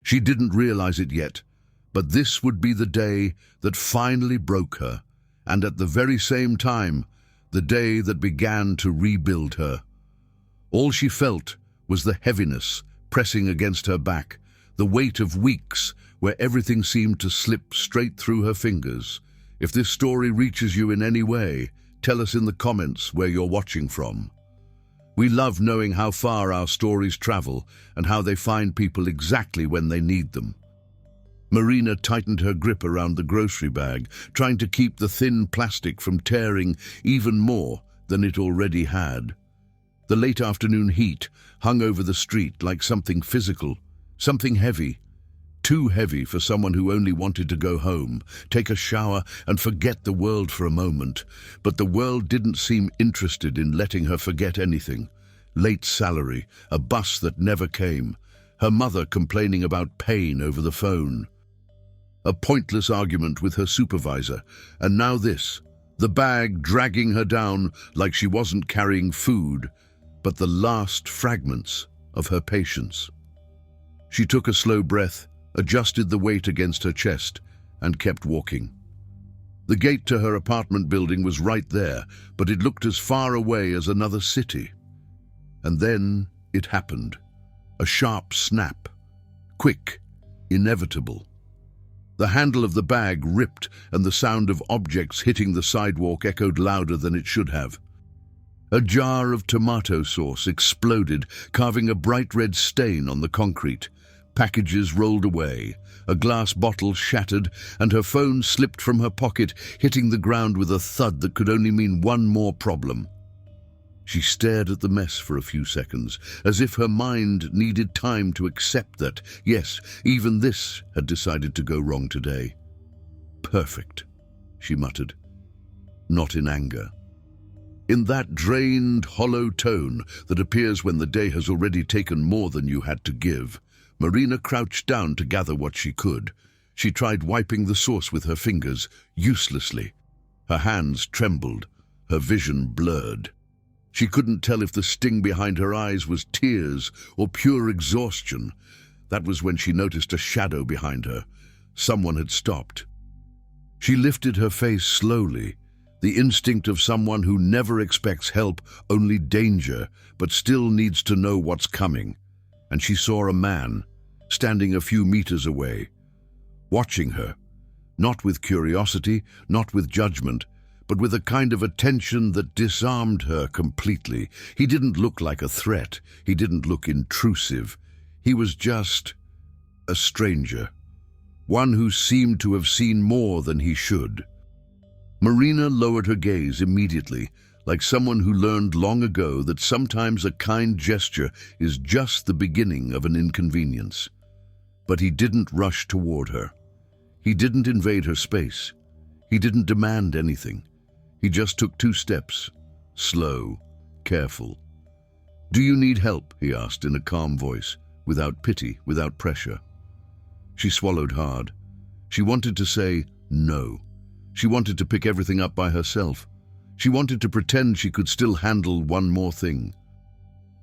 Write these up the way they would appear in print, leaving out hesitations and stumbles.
She didn't realize it yet, but this would be the day that finally broke her, and at the very same time, the day that began to rebuild her. All she felt was the heaviness pressing against her back, the weight of weeks where everything seemed to slip straight through her fingers. If this story reaches you in any way, tell us in the comments where you're watching from. We love knowing how far our stories travel and how they find people exactly when they need them. Marina tightened her grip around the grocery bag, trying to keep the thin plastic from tearing even more than it already had. The late afternoon heat hung over the street like something physical, something heavy. Too heavy for someone who only wanted to go home, take a shower and forget the world for a moment. But the world didn't seem interested in letting her forget anything. Late salary, a bus that never came, her mother complaining about pain over the phone, a pointless argument with her supervisor, and now this, the bag dragging her down like she wasn't carrying food, but the last fragments of her patience. She took a slow breath, adjusted the weight against her chest, and kept walking. The gate to her apartment building was right there, but it looked as far away as another city. And then it happened. A sharp snap. Quick, inevitable. The handle of the bag ripped, and the sound of objects hitting the sidewalk echoed louder than it should have. A jar of tomato sauce exploded, carving a bright red stain on the concrete. Packages rolled away, a glass bottle shattered, and her phone slipped from her pocket, hitting the ground with a thud that could only mean one more problem. She stared at the mess for a few seconds, as if her mind needed time to accept that, yes, even this had decided to go wrong today. Perfect, she muttered, not in anger. In that drained, hollow tone that appears when the day has already taken more than you had to give, Marina crouched down to gather what she could. She tried wiping the sauce with her fingers, uselessly. Her hands trembled, her vision blurred. She couldn't tell if the sting behind her eyes was tears or pure exhaustion. That was when she noticed a shadow behind her. Someone had stopped. She lifted her face slowly, the instinct of someone who never expects help, only danger, but still needs to know what's coming. And she saw a man, standing a few meters away, watching her, not with curiosity, not with judgment, but with a kind of attention that disarmed her completely. He didn't look like a threat. He didn't look intrusive. He was just a stranger, one who seemed to have seen more than he should. Marina lowered her gaze immediately, like someone who learned long ago that sometimes a kind gesture is just the beginning of an inconvenience. But he didn't rush toward her. He didn't invade her space. He didn't demand anything. He just took 2 steps, slow, careful. "Do you need help?" he asked in a calm voice, without pity, without pressure. She swallowed hard. She wanted to say no. She wanted to pick everything up by herself. She wanted to pretend she could still handle one more thing.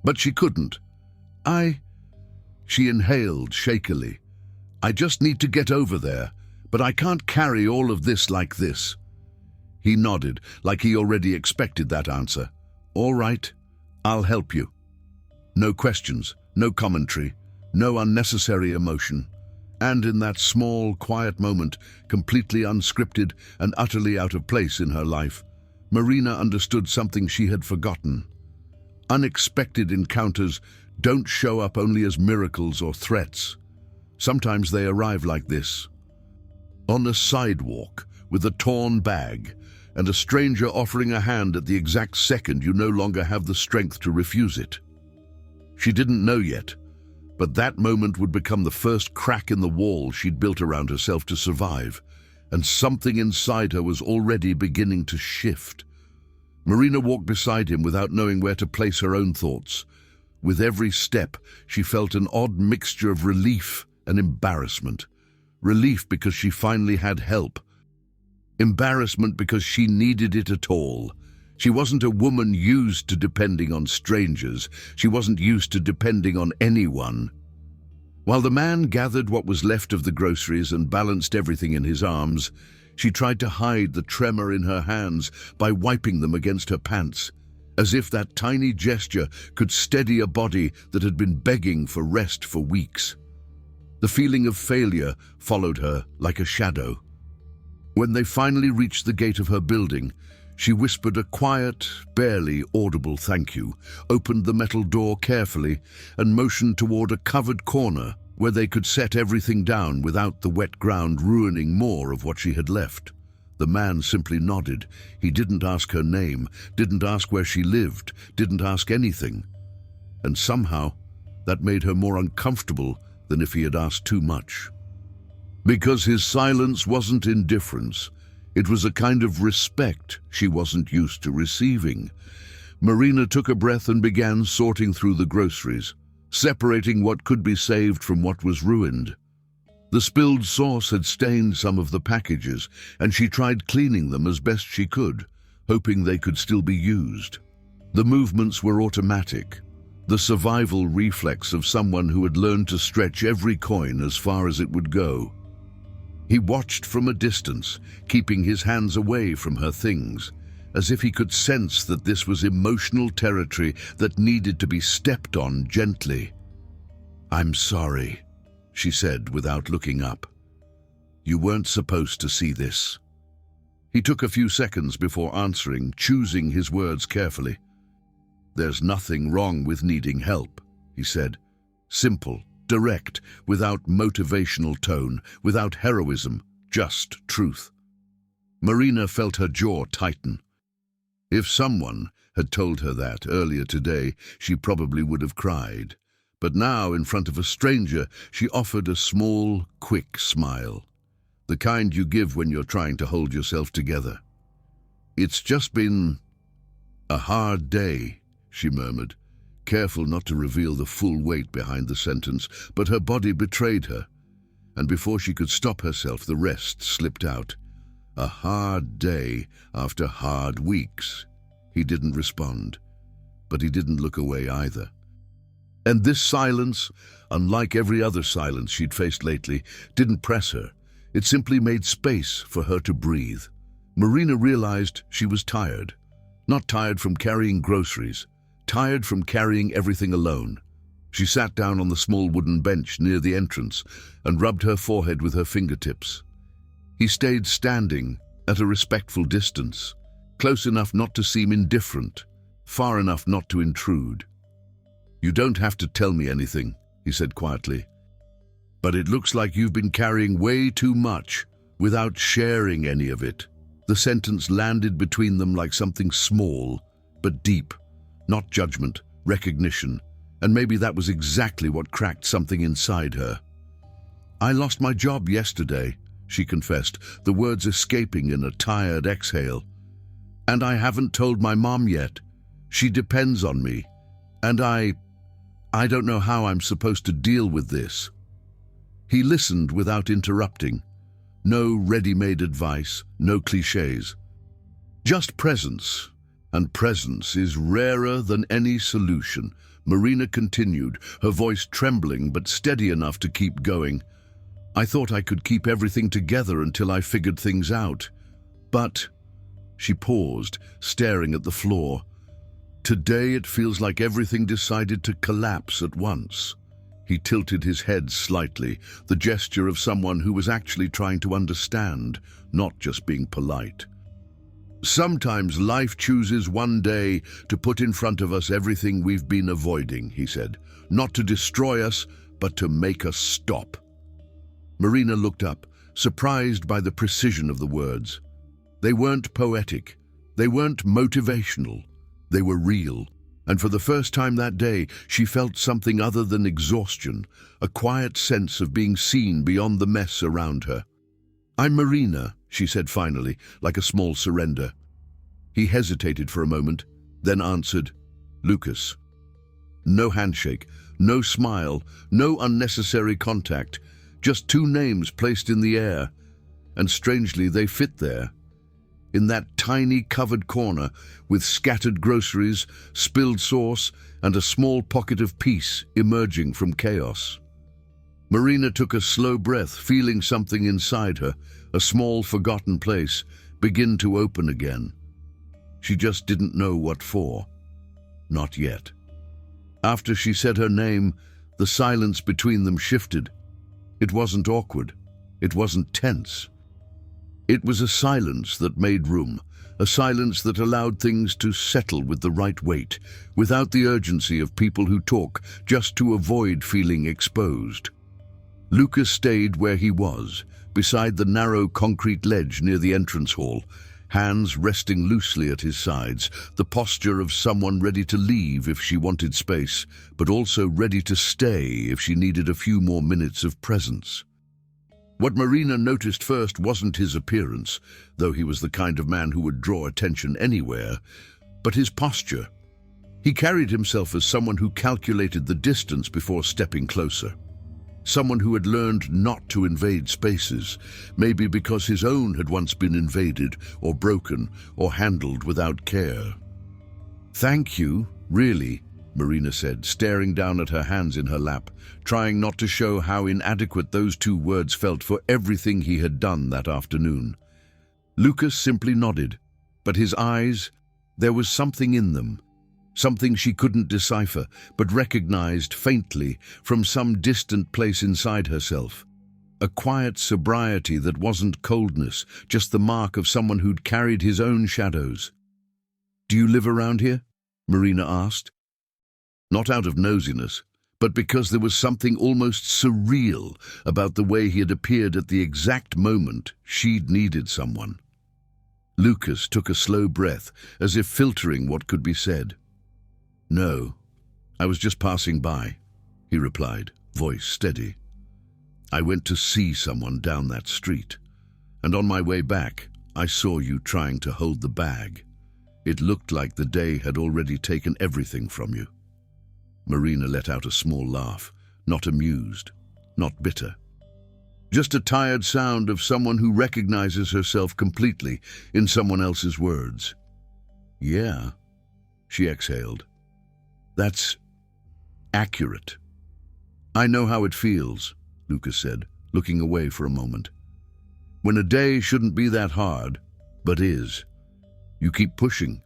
But she couldn't. She inhaled shakily. "I just need to get over there, but I can't carry all of this like this." He nodded, like he already expected that answer. "All right, I'll help you." No questions, no commentary, no unnecessary emotion. And in that small, quiet moment, completely unscripted and utterly out of place in her life, Marina understood something she had forgotten. Unexpected encounters don't show up only as miracles or threats. Sometimes they arrive like this. On a sidewalk, with a torn bag, and a stranger offering a hand at the exact second you no longer have the strength to refuse it. She didn't know yet, but that moment would become the first crack in the wall she'd built around herself to survive, and something inside her was already beginning to shift. Marina walked beside him without knowing where to place her own thoughts. With every step, she felt an odd mixture of relief and embarrassment. Relief because she finally had help. Embarrassment because she needed it at all. She wasn't a woman used to depending on strangers. She wasn't used to depending on anyone. While the man gathered what was left of the groceries and balanced everything in his arms, she tried to hide the tremor in her hands by wiping them against her pants, as if that tiny gesture could steady a body that had been begging for rest for weeks. The feeling of failure followed her like a shadow. When they finally reached the gate of her building, she whispered a quiet, barely audible thank you, opened the metal door carefully, and motioned toward a covered corner where they could set everything down without the wet ground ruining more of what she had left. The man simply nodded. He didn't ask her name, didn't ask where she lived, didn't ask anything. And somehow, that made her more uncomfortable than if he had asked too much. Because his silence wasn't indifference. It was a kind of respect she wasn't used to receiving. Marina took a breath and began sorting through the groceries, separating what could be saved from what was ruined. The spilled sauce had stained some of the packages, and she tried cleaning them as best she could, hoping they could still be used. The movements were automatic, the survival reflex of someone who had learned to stretch every coin as far as it would go. He watched from a distance, keeping his hands away from her things, as if he could sense that this was emotional territory that needed to be stepped on gently. "I'm sorry," she said without looking up. "You weren't supposed to see this." He took a few seconds before answering, choosing his words carefully. "There's nothing wrong with needing help," he said. Simple, direct, without motivational tone, without heroism, just truth. Marina felt her jaw tighten. If someone had told her that earlier today, she probably would have cried. But now, in front of a stranger, she offered a small, quick smile, the kind you give when you're trying to hold yourself together. "It's just been a hard day," she murmured, careful not to reveal the full weight behind the sentence, but her body betrayed her, and before she could stop herself, the rest slipped out. "A hard day after hard weeks." He didn't respond, but he didn't look away either. And this silence, unlike every other silence she'd faced lately, didn't press her. It simply made space for her to breathe. Marina realized she was tired. Not tired from carrying groceries, tired from carrying everything alone. She sat down on the small wooden bench near the entrance and rubbed her forehead with her fingertips. He stayed standing at a respectful distance, close enough not to seem indifferent, far enough not to intrude. "You don't have to tell me anything," he said quietly. "But it looks like you've been carrying way too much without sharing any of it." The sentence landed between them like something small, but deep. Not judgment, recognition, and maybe that was exactly what cracked something inside her. "I lost my job yesterday," she confessed, the words escaping in a tired exhale. "And I haven't told my mom yet. She depends on me. And I don't know how I'm supposed to deal with this." He listened without interrupting. No ready-made advice, no cliches. Just presence. And presence is rarer than any solution. Marina continued, her voice trembling but steady enough to keep going. "I thought I could keep everything together until I figured things out. But..." She paused, staring at the floor. "Today it feels like everything decided to collapse at once." He tilted his head slightly, the gesture of someone who was actually trying to understand, not just being polite. "Sometimes life chooses one day to put in front of us everything we've been avoiding," he said. "Not to destroy us, but to make us stop." Marina looked up, surprised by the precision of the words. They weren't poetic. They weren't motivational. They were real. And for the first time that day, she felt something other than exhaustion, a quiet sense of being seen beyond the mess around her. "I'm Marina," she said finally, like a small surrender. He hesitated for a moment, then answered, "Lucas." No handshake, no smile, no unnecessary contact, just two names placed in the air. And strangely, they fit there. In that tiny covered corner, with scattered groceries, spilled sauce, and a small pocket of peace emerging from chaos. Marina took a slow breath, feeling something inside her, a small forgotten place, begin to open again. She just didn't know what for. Not yet. After she said her name, the silence between them shifted. It wasn't awkward. It wasn't tense. It was a silence that made room, a silence that allowed things to settle with the right weight, without the urgency of people who talk just to avoid feeling exposed. Lucas stayed where he was, beside the narrow concrete ledge near the entrance hall, hands resting loosely at his sides, the posture of someone ready to leave if she wanted space, but also ready to stay if she needed a few more minutes of presence. What Marina noticed first wasn't his appearance, though he was the kind of man who would draw attention anywhere, but his posture. He carried himself as someone who calculated the distance before stepping closer. Someone who had learned not to invade spaces, maybe because his own had once been invaded or broken or handled without care. "Thank you, really," Marina said, staring down at her hands in her lap, trying not to show how inadequate those two words felt for everything he had done that afternoon. Lucas simply nodded, but his eyes, there was something in them, something she couldn't decipher, but recognized faintly from some distant place inside herself. A quiet sobriety that wasn't coldness, just the mark of someone who'd carried his own shadows. "Do you live around here?" Marina asked. Not out of nosiness, but because there was something almost surreal about the way he had appeared at the exact moment she'd needed someone. Lucas took a slow breath, as if filtering what could be said. "No, I was just passing by," he replied, voice steady. "I went to see someone down that street, and on my way back, I saw you trying to hold the bag. It looked like the day had already taken everything from you." Marina let out a small laugh, not amused, not bitter. Just a tired sound of someone who recognizes herself completely in someone else's words. "Yeah," she exhaled. "That's accurate." "I know how it feels," Lucas said, looking away for a moment. "When a day shouldn't be that hard, but is. You keep pushing,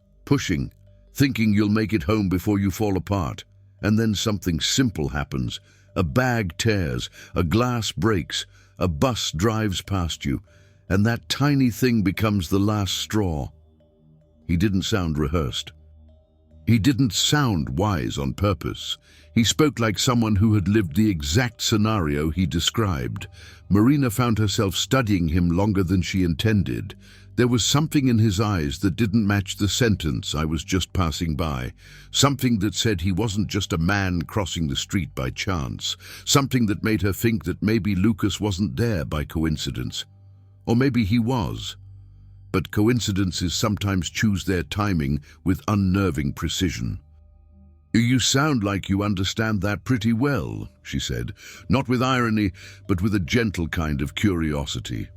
thinking you'll make it home before you fall apart. And then something simple happens. A bag tears, a glass breaks, a bus drives past you, and that tiny thing becomes the last straw." He didn't sound rehearsed. He didn't sound wise on purpose. He spoke like someone who had lived the exact scenario he described. Marina found herself studying him longer than she intended. There was something in his eyes that didn't match the sentence, "I was just passing by." Something that said he wasn't just a man crossing the street by chance. Something that made her think that maybe Lucas wasn't there by coincidence. Or maybe he was. But coincidences sometimes choose their timing with unnerving precision. "You sound like you understand that pretty well," she said, not with irony, but with a gentle kind of curiosity.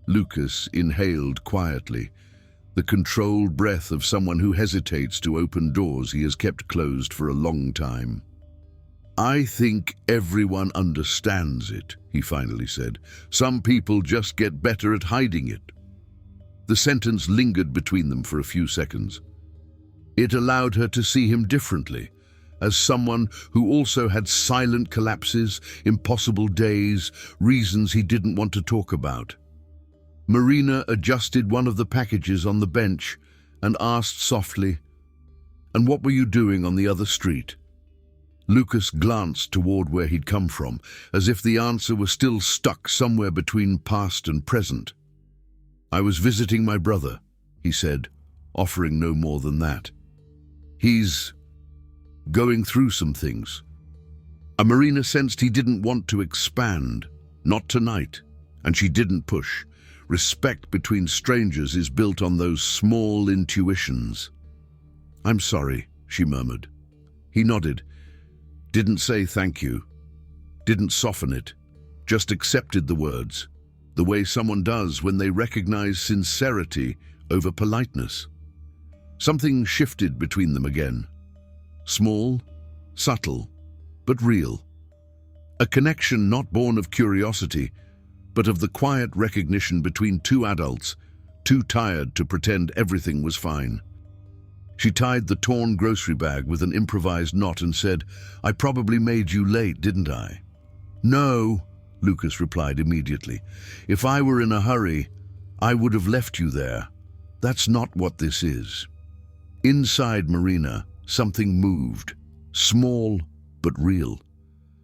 Lucas inhaled quietly, the controlled breath of someone who hesitates to open doors he has kept closed for a long time. "I think everyone understands it," he finally said. "Some people just get better at hiding it." The sentence lingered between them for a few seconds. It allowed her to see him differently, as someone who also had silent collapses, impossible days, reasons he didn't want to talk about. Marina adjusted one of the packages on the bench and asked softly, "And what were you doing on the other street?" Lucas glanced toward where he'd come from, as if the answer was still stuck somewhere between past and present. "I was visiting my brother," he said, offering no more than that. "He's going through some things." Marina sensed he didn't want to expand, not tonight, and she didn't push. Respect between strangers is built on those small intuitions. "I'm sorry," she murmured. He nodded, didn't say thank you, didn't soften it, just accepted the words, the way someone does when they recognize sincerity over politeness. Something shifted between them again. Small, subtle, but real. A connection not born of curiosity, but of the quiet recognition between two adults, too tired to pretend everything was fine. She tied the torn grocery bag with an improvised knot and said, "I probably made you late, didn't I?" "No," Lucas replied immediately. "If I were in a hurry, I would have left you there. That's not what this is." Inside Marina, something moved, small but real.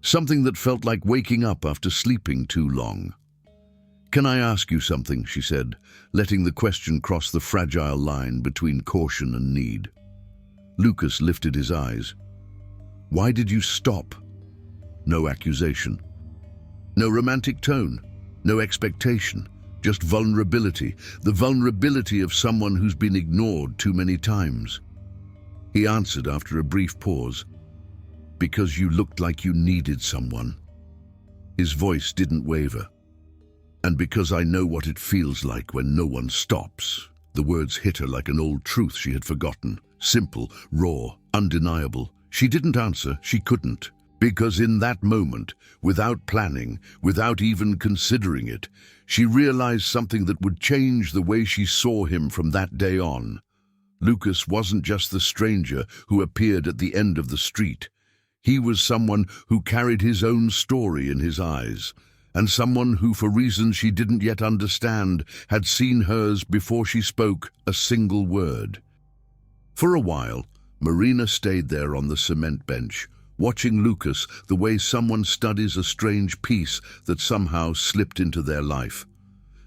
Something that felt like waking up after sleeping too long. "Can I ask you something?" she said, letting the question cross the fragile line between caution and need. Lucas lifted his eyes. "Why did you stop?" No accusation. No romantic tone. No expectation. Just vulnerability. The vulnerability of someone who's been ignored too many times. He answered after a brief pause. "Because you looked like you needed someone." His voice didn't waver. "And because I know what it feels like when no one stops." The words hit her like an old truth she had forgotten. Simple, raw, undeniable. She didn't answer, she couldn't. Because in that moment, without planning, without even considering it, she realized something that would change the way she saw him from that day on. Lucas wasn't just the stranger who appeared at the end of the street. He was someone who carried his own story in his eyes, and someone who, for reasons she didn't yet understand, had seen hers before she spoke a single word. For a while, Marina stayed there on the cement bench, watching Lucas the way someone studies a strange piece that somehow slipped into their life.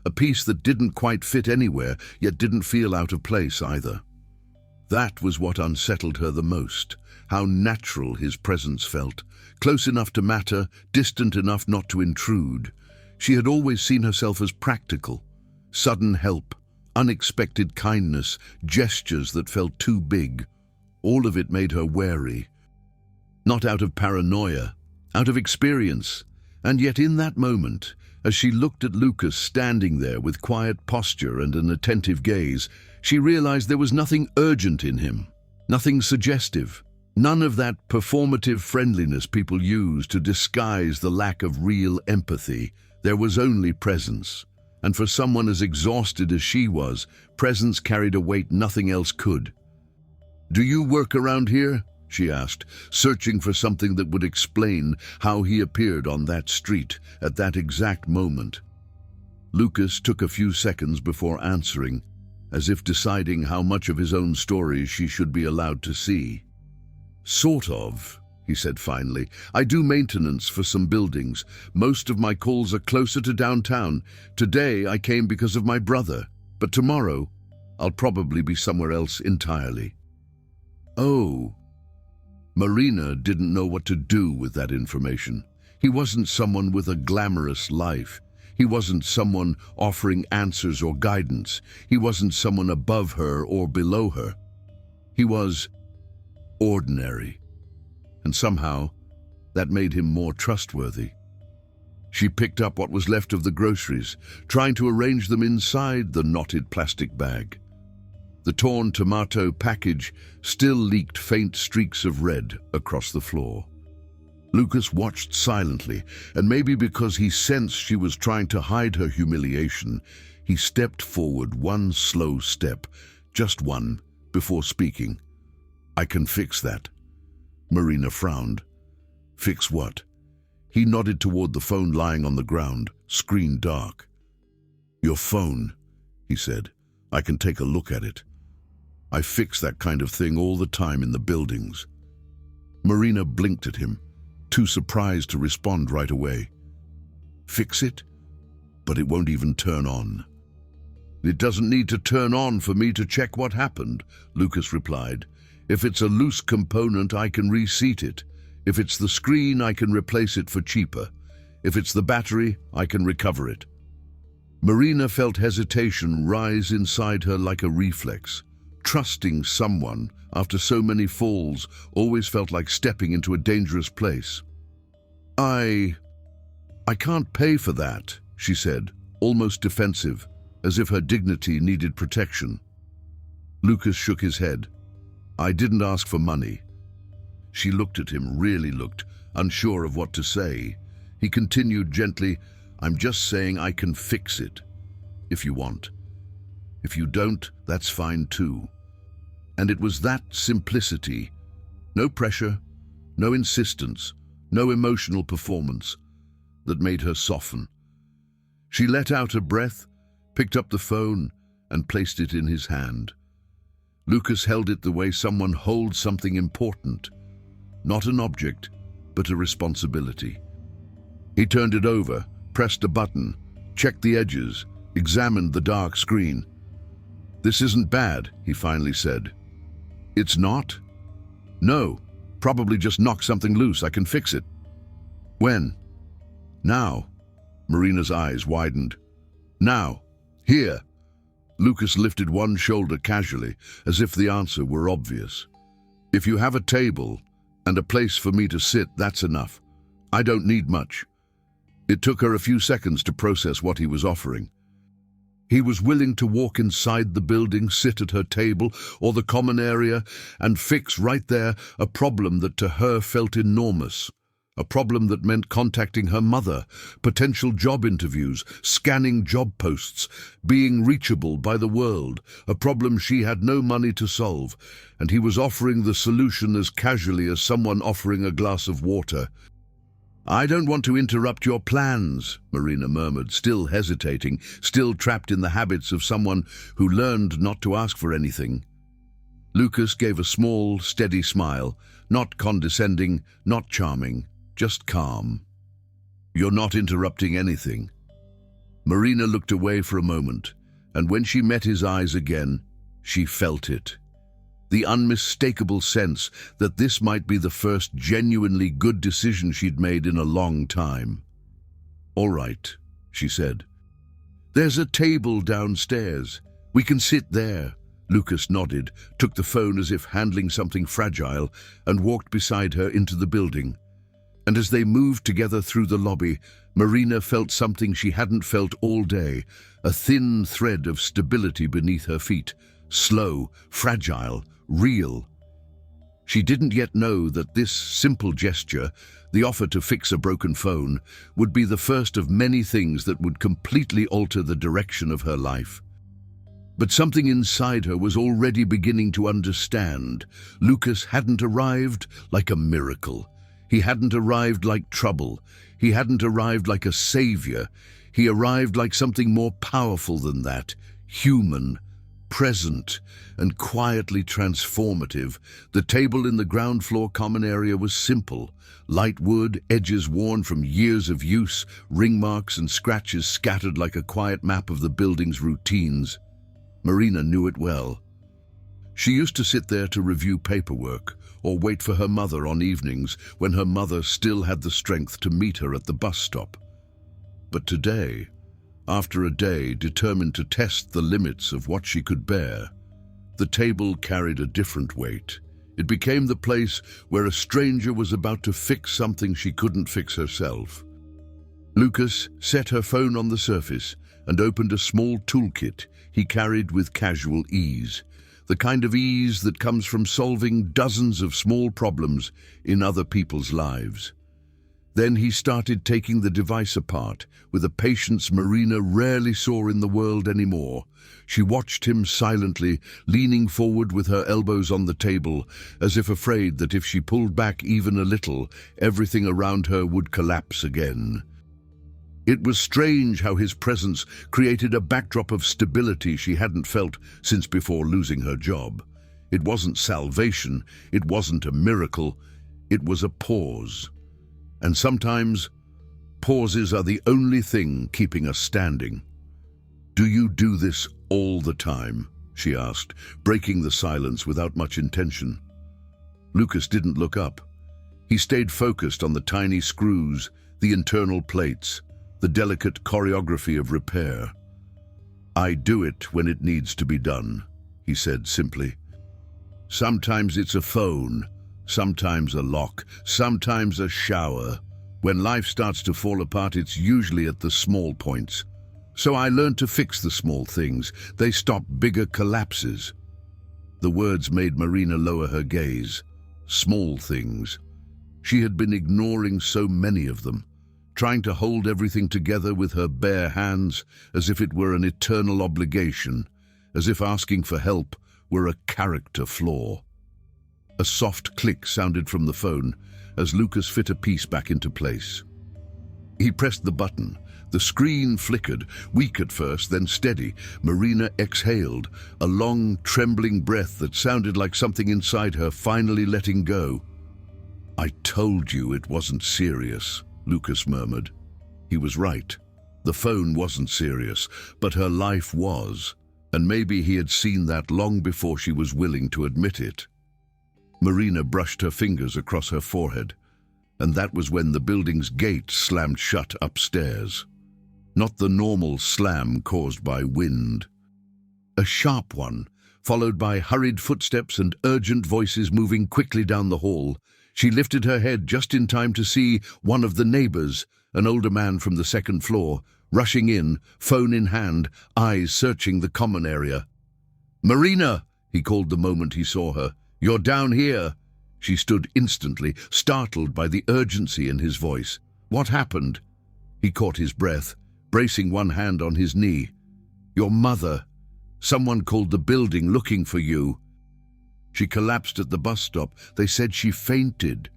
A piece that didn't quite fit anywhere, yet didn't feel out of place either. That was what unsettled her the most, how natural his presence felt, close enough to matter, distant enough not to intrude. She had always seen herself as practical, sudden help, unexpected kindness, gestures that felt too big. All of it made her wary. Not out of paranoia, out of experience. And yet in that moment, as she looked at Lucas standing there with quiet posture and an attentive gaze, she realized there was nothing urgent in him, nothing suggestive, none of that performative friendliness people use to disguise the lack of real empathy. There was only presence. And for someone as exhausted as she was, presence carried a weight nothing else could. "Do you work around here?" she asked, searching for something that would explain how he appeared on that street at that exact moment. Lucas took a few seconds before answering, as if deciding how much of his own story she should be allowed to see. "Sort of," he said finally. "I do maintenance for some buildings. Most of my calls are closer to downtown. Today I came because of my brother, but tomorrow I'll probably be somewhere else entirely." "Oh." Marina didn't know what to do with that information. He wasn't someone with a glamorous life. He wasn't someone offering answers or guidance. He wasn't someone above her or below her. He was ordinary. And somehow, that made him more trustworthy. She picked up what was left of the groceries, trying to arrange them inside the knotted plastic bag. The torn tomato package still leaked faint streaks of red across the floor. Lucas watched silently, and maybe because he sensed she was trying to hide her humiliation, he stepped forward one slow step, just one, before speaking. "I can fix that." Marina frowned. "Fix what?" He nodded toward the phone lying on the ground, screen dark. "Your phone," he said. "I can take a look at it. I fix that kind of thing all the time in the buildings." Marina blinked at him, too surprised to respond right away. "Fix it? But it won't even turn on." "It doesn't need to turn on for me to check what happened," Lucas replied. "If it's a loose component, I can reseat it. If it's the screen, I can replace it for cheaper. If it's the battery, I can recover it." Marina felt hesitation rise inside her like a reflex. Trusting someone after so many falls always felt like stepping into a dangerous place. I can't pay for that," she said, almost defensive, as if her dignity needed protection. Lucas shook his head. "I didn't ask for money." She looked at him, really looked, unsure of what to say. He continued gently, "I'm just saying I can fix it, if you want. If you don't, that's fine too." And it was that simplicity, no pressure, no insistence, no emotional performance, that made her soften. She let out a breath, picked up the phone, and placed it in his hand. Lucas held it the way someone holds something important, not an object, but a responsibility. He turned it over, pressed a button, checked the edges, examined the dark screen. "This isn't bad," he finally said. "It's not?" "No, probably just knocked something loose. I can fix it." "When?" "Now." Marina's eyes widened. "Now. Here." Lucas lifted one shoulder casually, as if the answer were obvious. "If you have a table and a place for me to sit, that's enough. I don't need much." It took her a few seconds to process what he was offering. He was willing to walk inside the building, sit at her table or the common area, and fix right there a problem that to her felt enormous. A problem that meant contacting her mother, potential job interviews, scanning job posts, being reachable by the world, a problem she had no money to solve, and he was offering the solution as casually as someone offering a glass of water. "I don't want to interrupt your plans," Marina murmured, still hesitating, still trapped in the habits of someone who learned not to ask for anything. Lucas gave a small, steady smile, not condescending, not charming, just calm. "You're not interrupting anything." Marina looked away for a moment, and when she met his eyes again, she felt it. The unmistakable sense that this might be the first genuinely good decision she'd made in a long time. "All right," she said. "There's a table downstairs. We can sit there." Lucas nodded, took the phone as if handling something fragile, and walked beside her into the building. And as they moved together through the lobby, Marina felt something she hadn't felt all day, a thin thread of stability beneath her feet, slow, fragile, real. She didn't yet know that this simple gesture, the offer to fix a broken phone, would be the first of many things that would completely alter the direction of her life. But something inside her was already beginning to understand. Lucas hadn't arrived like a miracle. He hadn't arrived like trouble. He hadn't arrived like a savior. He arrived like something more powerful than that, human, present, and quietly transformative. The table in the ground floor common area was simple. Light wood, edges worn from years of use, ring marks and scratches scattered like a quiet map of the building's routines. Marina knew it well. She used to sit there to review paperwork, or wait for her mother on evenings when her mother still had the strength to meet her at the bus stop. But today, after a day determined to test the limits of what she could bear, the table carried a different weight. It became the place where a stranger was about to fix something she couldn't fix herself. Lucas set her phone on the surface and opened a small toolkit he carried with casual ease, the kind of ease that comes from solving dozens of small problems in other people's lives. Then he started taking the device apart with a patience Marina rarely saw in the world anymore. She watched him silently, leaning forward with her elbows on the table, as if afraid that if she pulled back even a little, everything around her would collapse again. It was strange how his presence created a backdrop of stability she hadn't felt since before losing her job. It wasn't salvation, it wasn't a miracle, it was a pause. And sometimes, pauses are the only thing keeping us standing. "Do you do this all the time?" she asked, breaking the silence without much intention. Lucas didn't look up. He stayed focused on the tiny screws, the internal plates, the delicate choreography of repair. "I do it when it needs to be done," he said simply. "Sometimes it's a phone, sometimes a lock, sometimes a shower. When life starts to fall apart, it's usually at the small points. So I learned to fix the small things. They stop bigger collapses." The words made Marina lower her gaze. Small things. She had been ignoring so many of them, trying to hold everything together with her bare hands as if it were an eternal obligation, as if asking for help were a character flaw. A soft click sounded from the phone as Lucas fit a piece back into place. He pressed the button. The screen flickered, weak at first, then steady. Marina exhaled, a long, trembling breath that sounded like something inside her finally letting go. "I told you it wasn't serious," Lucas murmured. He was right. The phone wasn't serious, but her life was, and maybe he had seen that long before she was willing to admit it. Marina brushed her fingers across her forehead, and that was when the building's gate slammed shut upstairs. Not the normal slam caused by wind. A sharp one, followed by hurried footsteps and urgent voices moving quickly down the hall. She lifted her head just in time to see one of the neighbors, an older man from the second floor, rushing in, phone in hand, eyes searching the common area. "Marina!" he called the moment he saw her. "You're down here!" She stood instantly, startled by the urgency in his voice. "What happened?" He caught his breath, bracing one hand on his knee. "Your mother. Someone called the building looking for you." She collapsed at the bus stop. They said she fainted.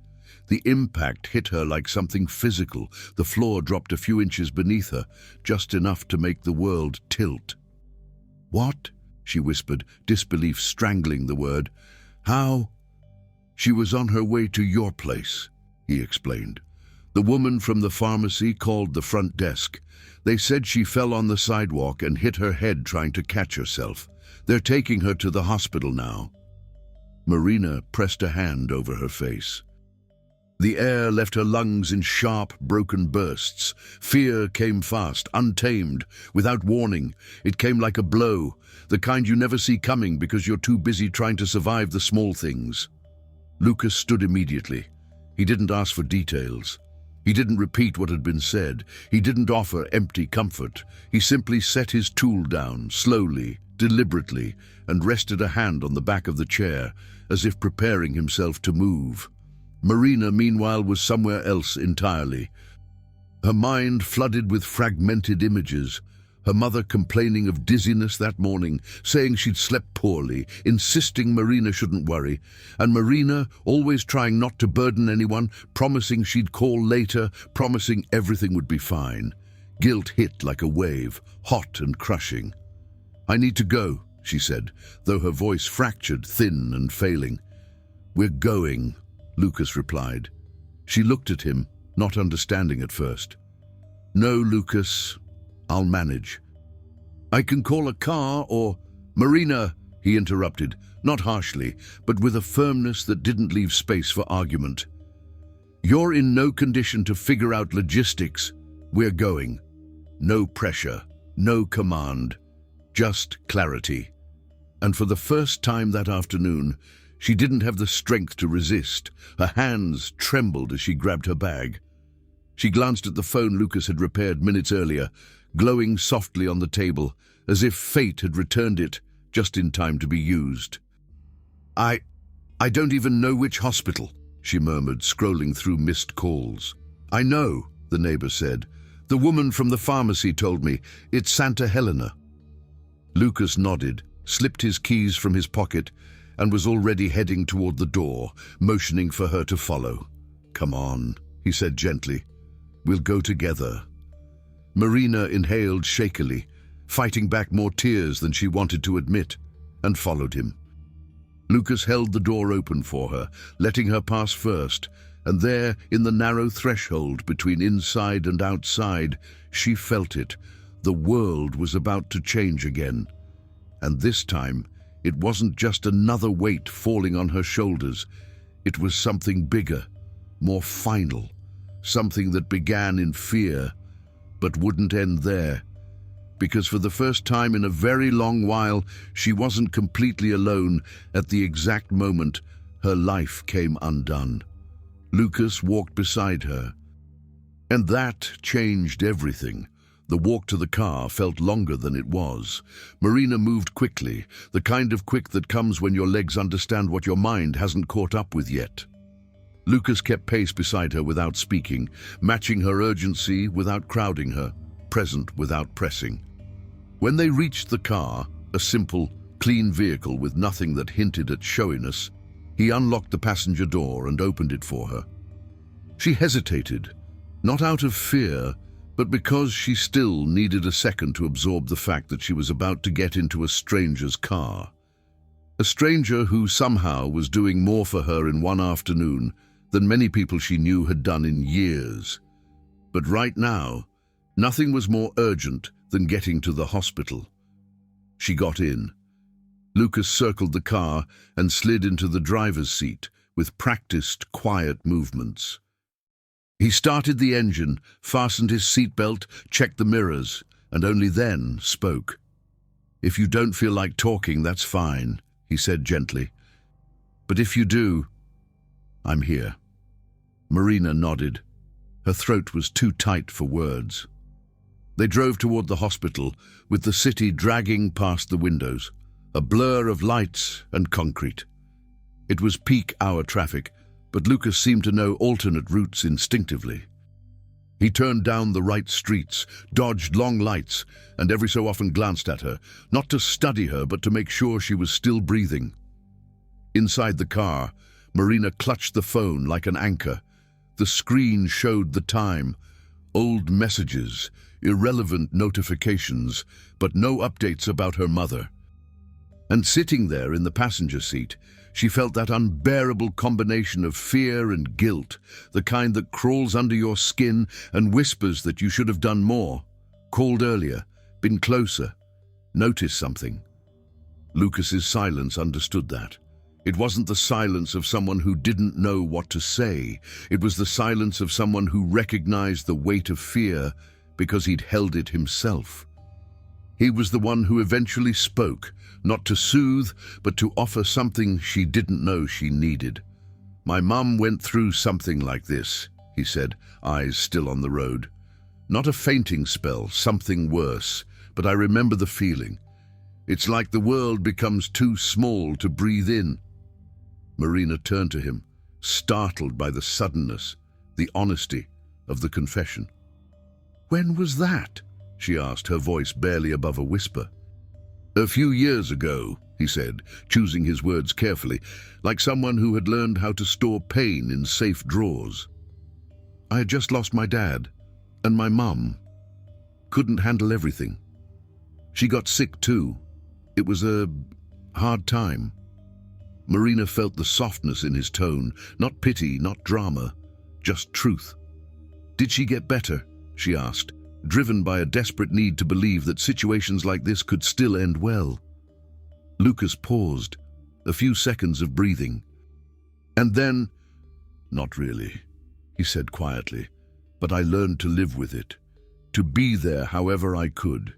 The impact hit her like something physical. The floor dropped a few inches beneath her, just enough to make the world tilt. "What?" she whispered, disbelief strangling the word. "How?" "She was on her way to your place," he explained. "The woman from the pharmacy called the front desk. They said she fell on the sidewalk and hit her head trying to catch herself. They're taking her to the hospital now." Marina pressed a hand over her face. The air left her lungs in sharp, broken bursts. Fear came fast, untamed, without warning. It came like a blow, the kind you never see coming because you're too busy trying to survive the small things. Lucas stood immediately. He didn't ask for details. He didn't repeat what had been said. He didn't offer empty comfort. He simply set his tool down, slowly, deliberately, and rested a hand on the back of the chair, as if preparing himself to move. Marina, meanwhile, was somewhere else entirely. Her mind flooded with fragmented images. Her mother complaining of dizziness that morning, saying she'd slept poorly, insisting Marina shouldn't worry, and Marina always trying not to burden anyone, promising she'd call later, promising everything would be fine. Guilt hit like a wave, hot and crushing. "I need to go," she said, though her voice fractured, thin and failing. "We're going," Lucas replied. She looked at him, not understanding at first. "No, Lucas. I'll manage." "I can call a car or—" "Marina," he interrupted, not harshly, but with a firmness that didn't leave space for argument. "You're in no condition to figure out logistics. We're going. No pressure, no command, just clarity." And for the first time that afternoon, she didn't have the strength to resist. Her hands trembled as she grabbed her bag. She glanced at the phone Lucas had repaired minutes earlier, glowing softly on the table, as if fate had returned it just in time to be used. I don't even know which hospital," she murmured, scrolling through missed calls. "I know," the neighbor said. "The woman from the pharmacy told me. It's Santa Helena." Lucas nodded, slipped his keys from his pocket, and was already heading toward the door, motioning for her to follow. "Come on," he said gently. "We'll go together." Marina inhaled shakily, fighting back more tears than she wanted to admit, and followed him. Lucas held the door open for her, letting her pass first, and there, in the narrow threshold between inside and outside, she felt it. The world was about to change again. And this time, it wasn't just another weight falling on her shoulders. It was something bigger, more final, something that began in fear, but wouldn't end there. Because for the first time in a very long while, she wasn't completely alone. At the exact moment, her life came undone. Lucas walked beside her. And that changed everything. The walk to the car felt longer than it was. Marina moved quickly, the kind of quick that comes when your legs understand what your mind hasn't caught up with yet. Lucas kept pace beside her without speaking, matching her urgency without crowding her, present without pressing. When they reached the car, a simple, clean vehicle with nothing that hinted at showiness, he unlocked the passenger door and opened it for her. She hesitated, not out of fear, but because she still needed a second to absorb the fact that she was about to get into a stranger's car. A stranger who somehow was doing more for her in one afternoon than many people she knew had done in years. But right now, nothing was more urgent than getting to the hospital. She got in. Lucas circled the car and slid into the driver's seat with practiced, quiet movements. He started the engine, fastened his seatbelt, checked the mirrors, and only then spoke. "If you don't feel like talking, that's fine," he said gently. "But if you do, I'm here." Marina nodded. Her throat was too tight for words. They drove toward the hospital, with the city dragging past the windows, a blur of lights and concrete. It was peak hour traffic, but Lucas seemed to know alternate routes instinctively. He turned down the right streets, dodged long lights, and every so often glanced at her, not to study her, but to make sure she was still breathing. Inside the car, Marina clutched the phone like an anchor. The screen showed the time, old messages, irrelevant notifications, but no updates about her mother. And sitting there in the passenger seat, she felt that unbearable combination of fear and guilt, the kind that crawls under your skin and whispers that you should have done more, called earlier, been closer, noticed something. Lucas's silence understood that. It wasn't the silence of someone who didn't know what to say. It was the silence of someone who recognized the weight of fear because he'd held it himself. He was the one who eventually spoke, not to soothe, but to offer something she didn't know she needed. "My mum went through something like this," he said, eyes still on the road. "Not a fainting spell, something worse, but I remember the feeling. It's like the world becomes too small to breathe in." Marina turned to him, startled by the suddenness, the honesty of the confession. "When was that?" she asked, her voice barely above a whisper. "A few years ago," he said, choosing his words carefully, like someone who had learned how to store pain in safe drawers. "I had just lost my dad, and my mum couldn't handle everything. She got sick too. It was a hard time." Marina felt the softness in his tone, not pity, not drama, just truth. "Did she get better?" she asked, driven by a desperate need to believe that situations like this could still end well. Lucas paused, a few seconds of breathing. And then, "Not really," he said quietly, "but I learned to live with it, to be there however I could.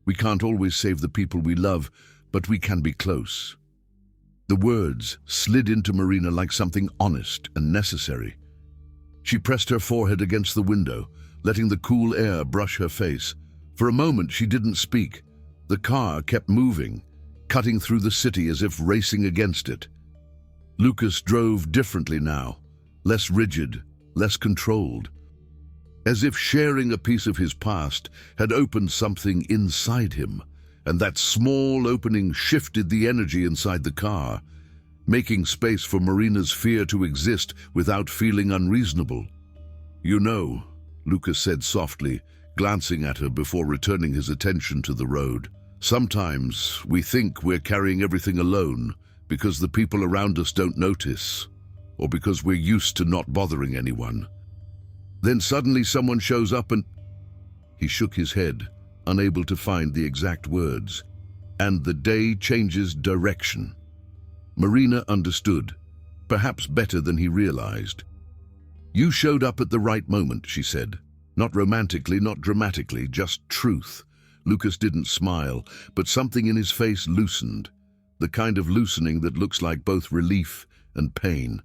We can't always save the people we love, but we can be close." The words slid into Marina like something honest and necessary. She pressed her forehead against the window, letting the cool air brush her face. For a moment she didn't speak. The car kept moving, cutting through the city as if racing against it. Lucas drove differently now, less rigid, less controlled. As if sharing a piece of his past had opened something inside him, and that small opening shifted the energy inside the car, making space for Marina's fear to exist without feeling unreasonable. "You know," Lucas said softly, glancing at her before returning his attention to the road, "sometimes we think we're carrying everything alone because the people around us don't notice, or because we're used to not bothering anyone. Then suddenly someone shows up and—" He shook his head, unable to find the exact words. "And the day changes direction." Marina understood, perhaps better than he realized. "You showed up at the right moment," she said. Not romantically, not dramatically, just truth. Lucas didn't smile, but something in his face loosened, the kind of loosening that looks like both relief and pain.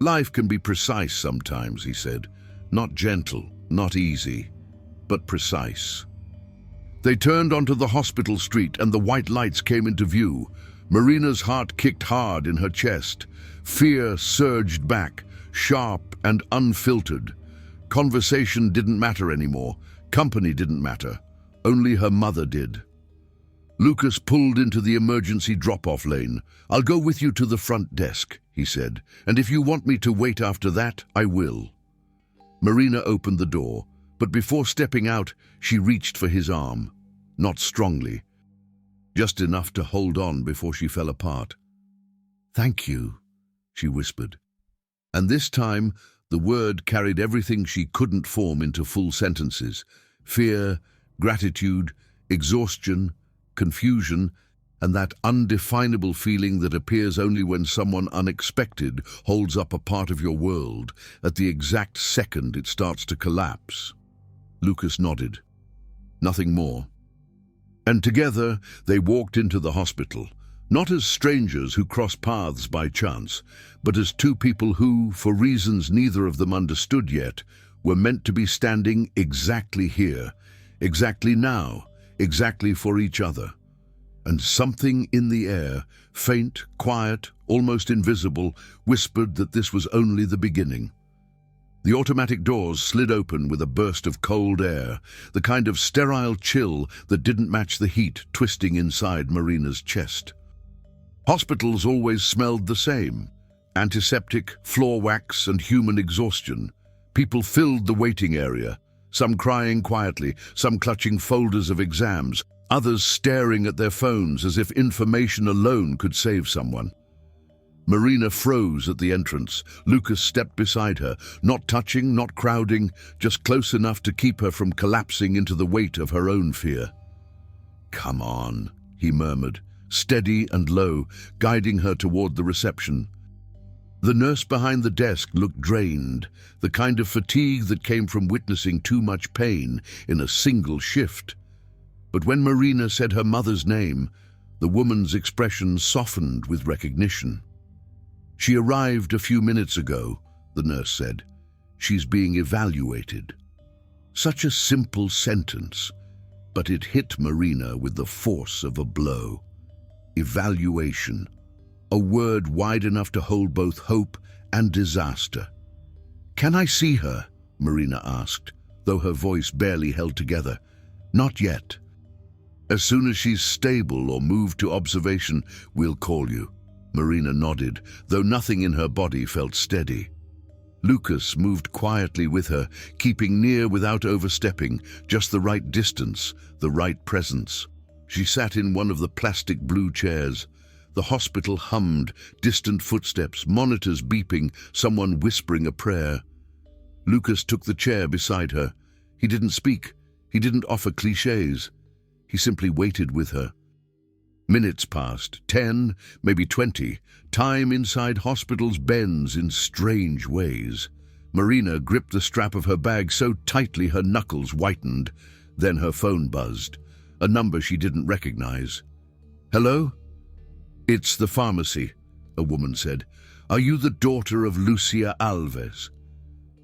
"Life can be precise sometimes," he said. "Not gentle, not easy, but precise." They turned onto the hospital street and the white lights came into view. Marina's heart kicked hard in her chest. Fear surged back, sharp and unfiltered. Conversation didn't matter anymore. Company didn't matter. Only her mother did. Lucas pulled into the emergency drop-off lane. "I'll go with you to the front desk," he said, "and if you want me to wait after that, I will." Marina opened the door, but before stepping out, she reached for his arm. Not strongly, just enough to hold on before she fell apart. "Thank you," she whispered. And this time, the word carried everything she couldn't form into full sentences. Fear, gratitude, exhaustion, confusion, and that undefinable feeling that appears only when someone unexpected holds up a part of your world at the exact second it starts to collapse. Lucas nodded. Nothing more. And together they walked into the hospital, not as strangers who cross paths by chance, but as two people who, for reasons neither of them understood yet, were meant to be standing exactly here, exactly now, exactly for each other. And something in the air, faint, quiet, almost invisible, whispered that this was only the beginning. The automatic doors slid open with a burst of cold air, the kind of sterile chill that didn't match the heat twisting inside Marina's chest. Hospitals always smelled the same: antiseptic, floor wax, and human exhaustion. People filled the waiting area, some crying quietly, some clutching folders of exams, others staring at their phones as if information alone could save someone. Marina froze at the entrance. Lucas stepped beside her, not touching, not crowding, just close enough to keep her from collapsing into the weight of her own fear. "Come on," he murmured, steady and low, guiding her toward the reception. The nurse behind the desk looked drained, the kind of fatigue that came from witnessing too much pain in a single shift. But when Marina said her mother's name, the woman's expression softened with recognition. "She arrived a few minutes ago," the nurse said. "She's being evaluated." Such a simple sentence, but it hit Marina with the force of a blow. Evaluation. A word wide enough to hold both hope and disaster. "Can I see her?" Marina asked, though her voice barely held together. "Not yet. As soon as she's stable or moved to observation, we'll call you." Marina nodded, though nothing in her body felt steady. Lucas moved quietly with her, keeping near without overstepping, just the right distance, the right presence. She sat in one of the plastic blue chairs. The hospital hummed, distant footsteps, monitors beeping, someone whispering a prayer. Lucas took the chair beside her. He didn't speak. He didn't offer clichés. He simply waited with her. Minutes passed, 10, maybe 20. Time inside hospitals bends in strange ways. Marina gripped the strap of her bag so tightly her knuckles whitened. Then her phone buzzed. A number she didn't recognize. "Hello?" "It's the pharmacy," a woman said. "Are you the daughter of Lucia Alves?"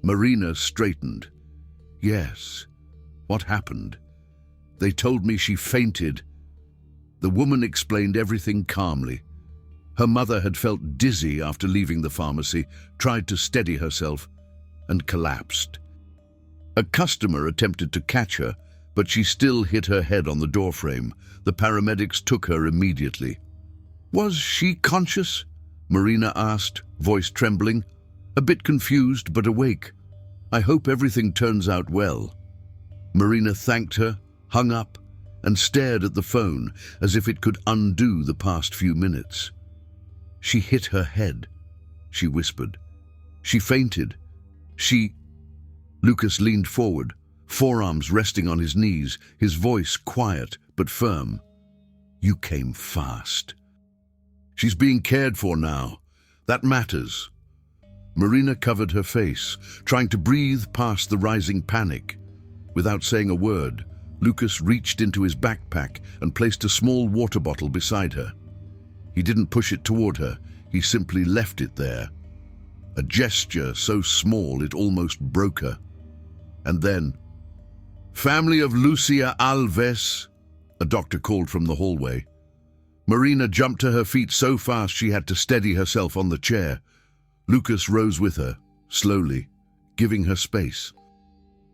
Marina straightened. "Yes. What happened?" "They told me she fainted." The woman explained everything calmly. Her mother had felt dizzy after leaving the pharmacy, tried to steady herself, and collapsed. A customer attempted to catch her, but she still hit her head on the doorframe. The paramedics took her immediately. "Was she conscious?" Marina asked, voice trembling. "A bit confused, but awake. I hope everything turns out well." Marina thanked her, hung up, and stared at the phone as if it could undo the past few minutes. "She hit her head," she whispered. "She fainted. She—" Lucas leaned forward, forearms resting on his knees, his voice quiet but firm. "You came fast. She's being cared for now. That matters." Marina covered her face, trying to breathe past the rising panic. Without saying a word, Lucas reached into his backpack and placed a small water bottle beside her. He didn't push it toward her, he simply left it there. A gesture so small it almost broke her. And then, "Family of Lucia Alves," a doctor called from the hallway. Marina jumped to her feet so fast she had to steady herself on the chair. Lucas rose with her, slowly, giving her space.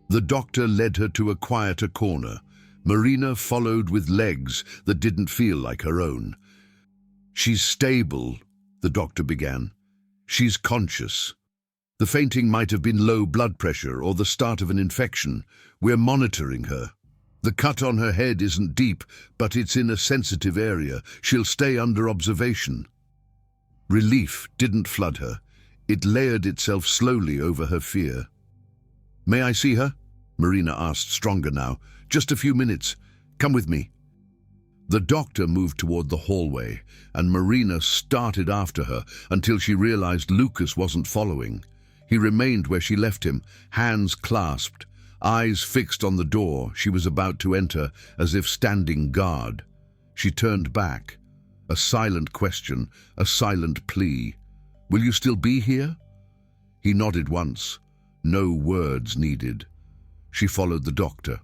The doctor led her to a quieter corner. Marina followed with legs that didn't feel like her own. "She's stable," the doctor began. "She's conscious. The fainting might have been low blood pressure or the start of an infection. We're monitoring her. The cut on her head isn't deep, but it's in a sensitive area. She'll stay under observation." Relief didn't flood her. It layered itself slowly over her fear. "May I see her?" Marina asked, stronger now. "Just a few minutes. Come with me." The doctor moved toward the hallway, and Marina started after her until she realized Lucas wasn't following. He remained where she left him, hands clasped, eyes fixed on the door she was about to enter, as if standing guard. She turned back. A silent question, a silent plea. "Will you still be here?" He nodded once. No words needed. She followed the doctor.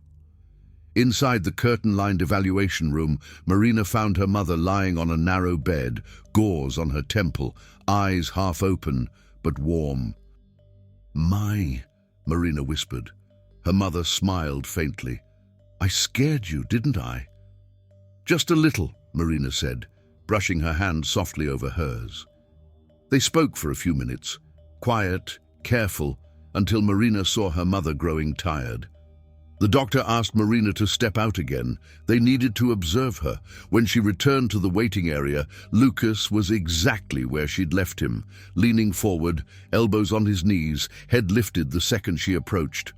Inside the curtain-lined evaluation room, Marina found her mother lying on a narrow bed, gauze on her temple, eyes half open, but warm. "My," Marina whispered. Her mother smiled faintly. "I scared you, didn't I?" "Just a little," Marina said, brushing her hand softly over hers. They spoke for a few minutes, quiet, careful, until Marina saw her mother growing tired. The doctor asked Marina to step out again. They needed to observe her. When she returned to the waiting area, Lucas was exactly where she'd left him, leaning forward, elbows on his knees, head lifted the second she approached.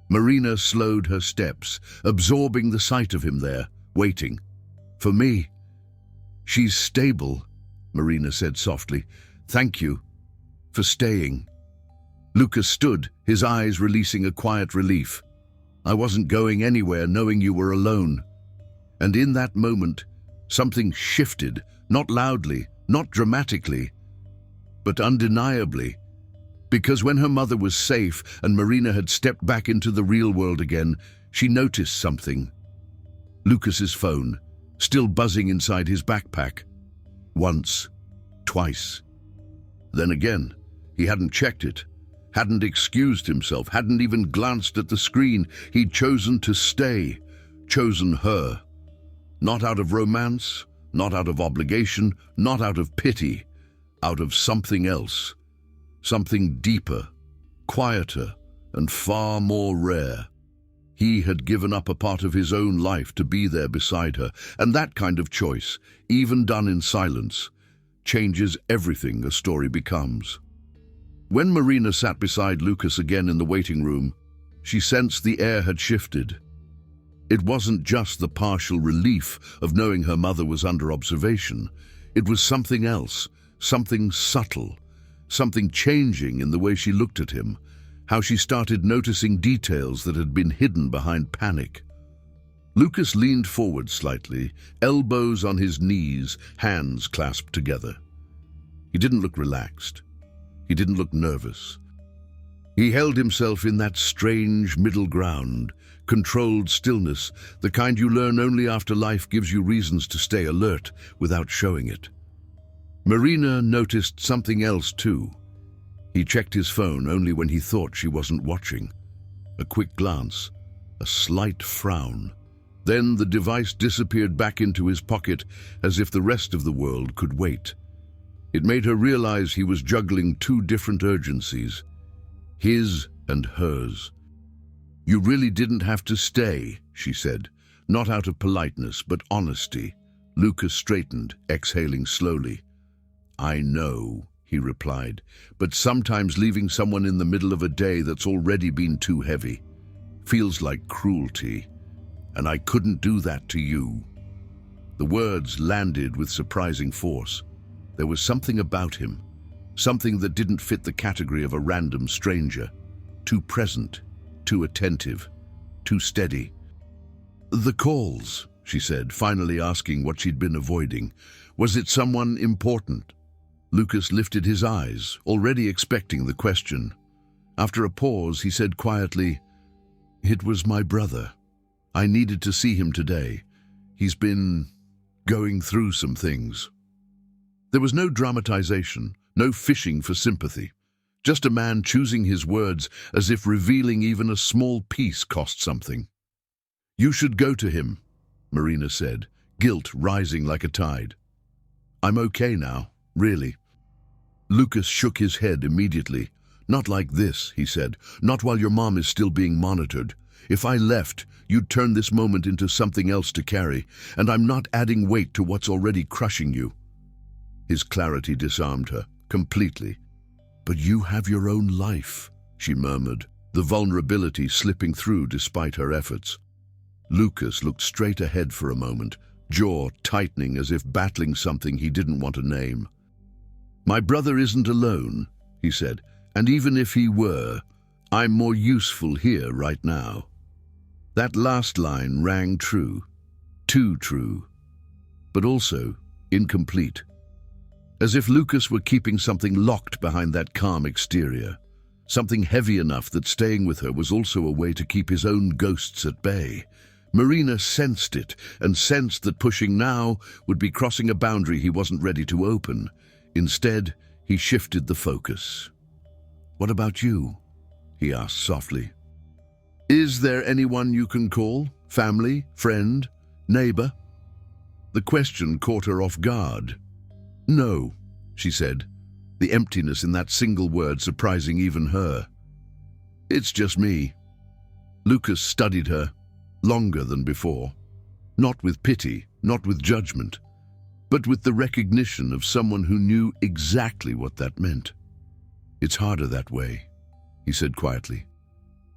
Marina slowed her steps, absorbing the sight of him there, waiting. "For me." "She's stable," Marina said softly. "Thank you for staying." Lucas stood, his eyes releasing a quiet relief. "I wasn't going anywhere knowing you were alone." And in that moment, something shifted, not loudly, not dramatically, but undeniably. Because when her mother was safe and Marina had stepped back into the real world again, she noticed something. Lucas's phone, still buzzing inside his backpack. Once, twice. Then again, he hadn't checked it. Hadn't excused himself, hadn't even glanced at the screen. He'd chosen to stay, chosen her. Not out of romance, not out of obligation, not out of pity, out of something else. Something deeper, quieter, and far more rare. He had given up a part of his own life to be there beside her, and that kind of choice, even done in silence, changes everything a story becomes. When Marina sat beside Lucas again in the waiting room, she sensed the air had shifted. It wasn't just the partial relief of knowing her mother was under observation. It was something else, something subtle, something changing in the way she looked at him, how she started noticing details that had been hidden behind panic. Lucas leaned forward slightly, elbows on his knees, hands clasped together. He didn't look relaxed. He didn't look nervous. He held himself in that strange middle ground, controlled stillness, the kind you learn only after life gives you reasons to stay alert without showing it. Marina noticed something else too. He checked his phone only when he thought she wasn't watching. A quick glance, a slight frown. Then the device disappeared back into his pocket as if the rest of the world could wait. It made her realize he was juggling two different urgencies, his and hers. "You really didn't have to stay," she said, not out of politeness, but honesty. Lucas straightened, exhaling slowly. "I know," he replied, "but sometimes leaving someone in the middle of a day that's already been too heavy feels like cruelty, and I couldn't do that to you." The words landed with surprising force. There was something about him, something that didn't fit the category of a random stranger. Too present, too attentive, too steady. "The calls," she said, finally asking what she'd been avoiding. "Was it someone important?" Lucas lifted his eyes, already expecting the question. After a pause, he said quietly, "It was my brother. I needed to see him today. He's been going through some things." There was no dramatization, no fishing for sympathy, Just a man choosing his words as if revealing even a small piece cost something. "You should go to him," Marina said, guilt rising like a tide. "I'm okay now, really." Lucas shook his head immediately. "Not like this," he said. "Not while your mom is still being monitored. If I left, you'd turn this moment into something else to carry, and I'm not adding weight to what's already crushing you." His clarity disarmed her, completely. "But you have your own life," she murmured, the vulnerability slipping through despite her efforts. Lucas looked straight ahead for a moment, jaw tightening as if battling something he didn't want to name. "My brother isn't alone," he said, "and even if he were, I'm more useful here right now." That last line rang true, too true, but also incomplete. As if Lucas were keeping something locked behind that calm exterior, something heavy enough that staying with her was also a way to keep his own ghosts at bay. Marina sensed it, and sensed that pushing now would be crossing a boundary he wasn't ready to open. Instead, he shifted the focus. "What about you?" he asked softly. "Is there anyone you can call? Family, friend, neighbor?" The question caught her off guard. "No," she said, the emptiness in that single word surprising even her. "It's just me." Lucas studied her, longer than before. Not with pity, not with judgment, but with the recognition of someone who knew exactly what that meant. "It's harder that way," he said quietly,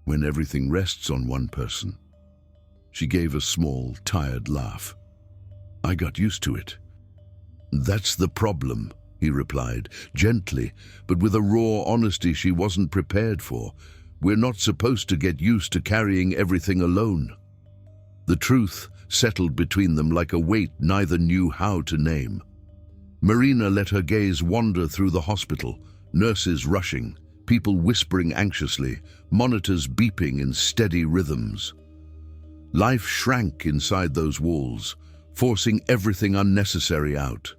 "when everything rests on one person." She gave a small, tired laugh. "I got used to it." "That's the problem," he replied, gently, but with a raw honesty she wasn't prepared for. "We're not supposed to get used to carrying everything alone." The truth settled between them like a weight neither knew how to name. Marina let her gaze wander through the hospital, nurses rushing, people whispering anxiously, monitors beeping in steady rhythms. Life shrank inside those walls, forcing everything unnecessary out.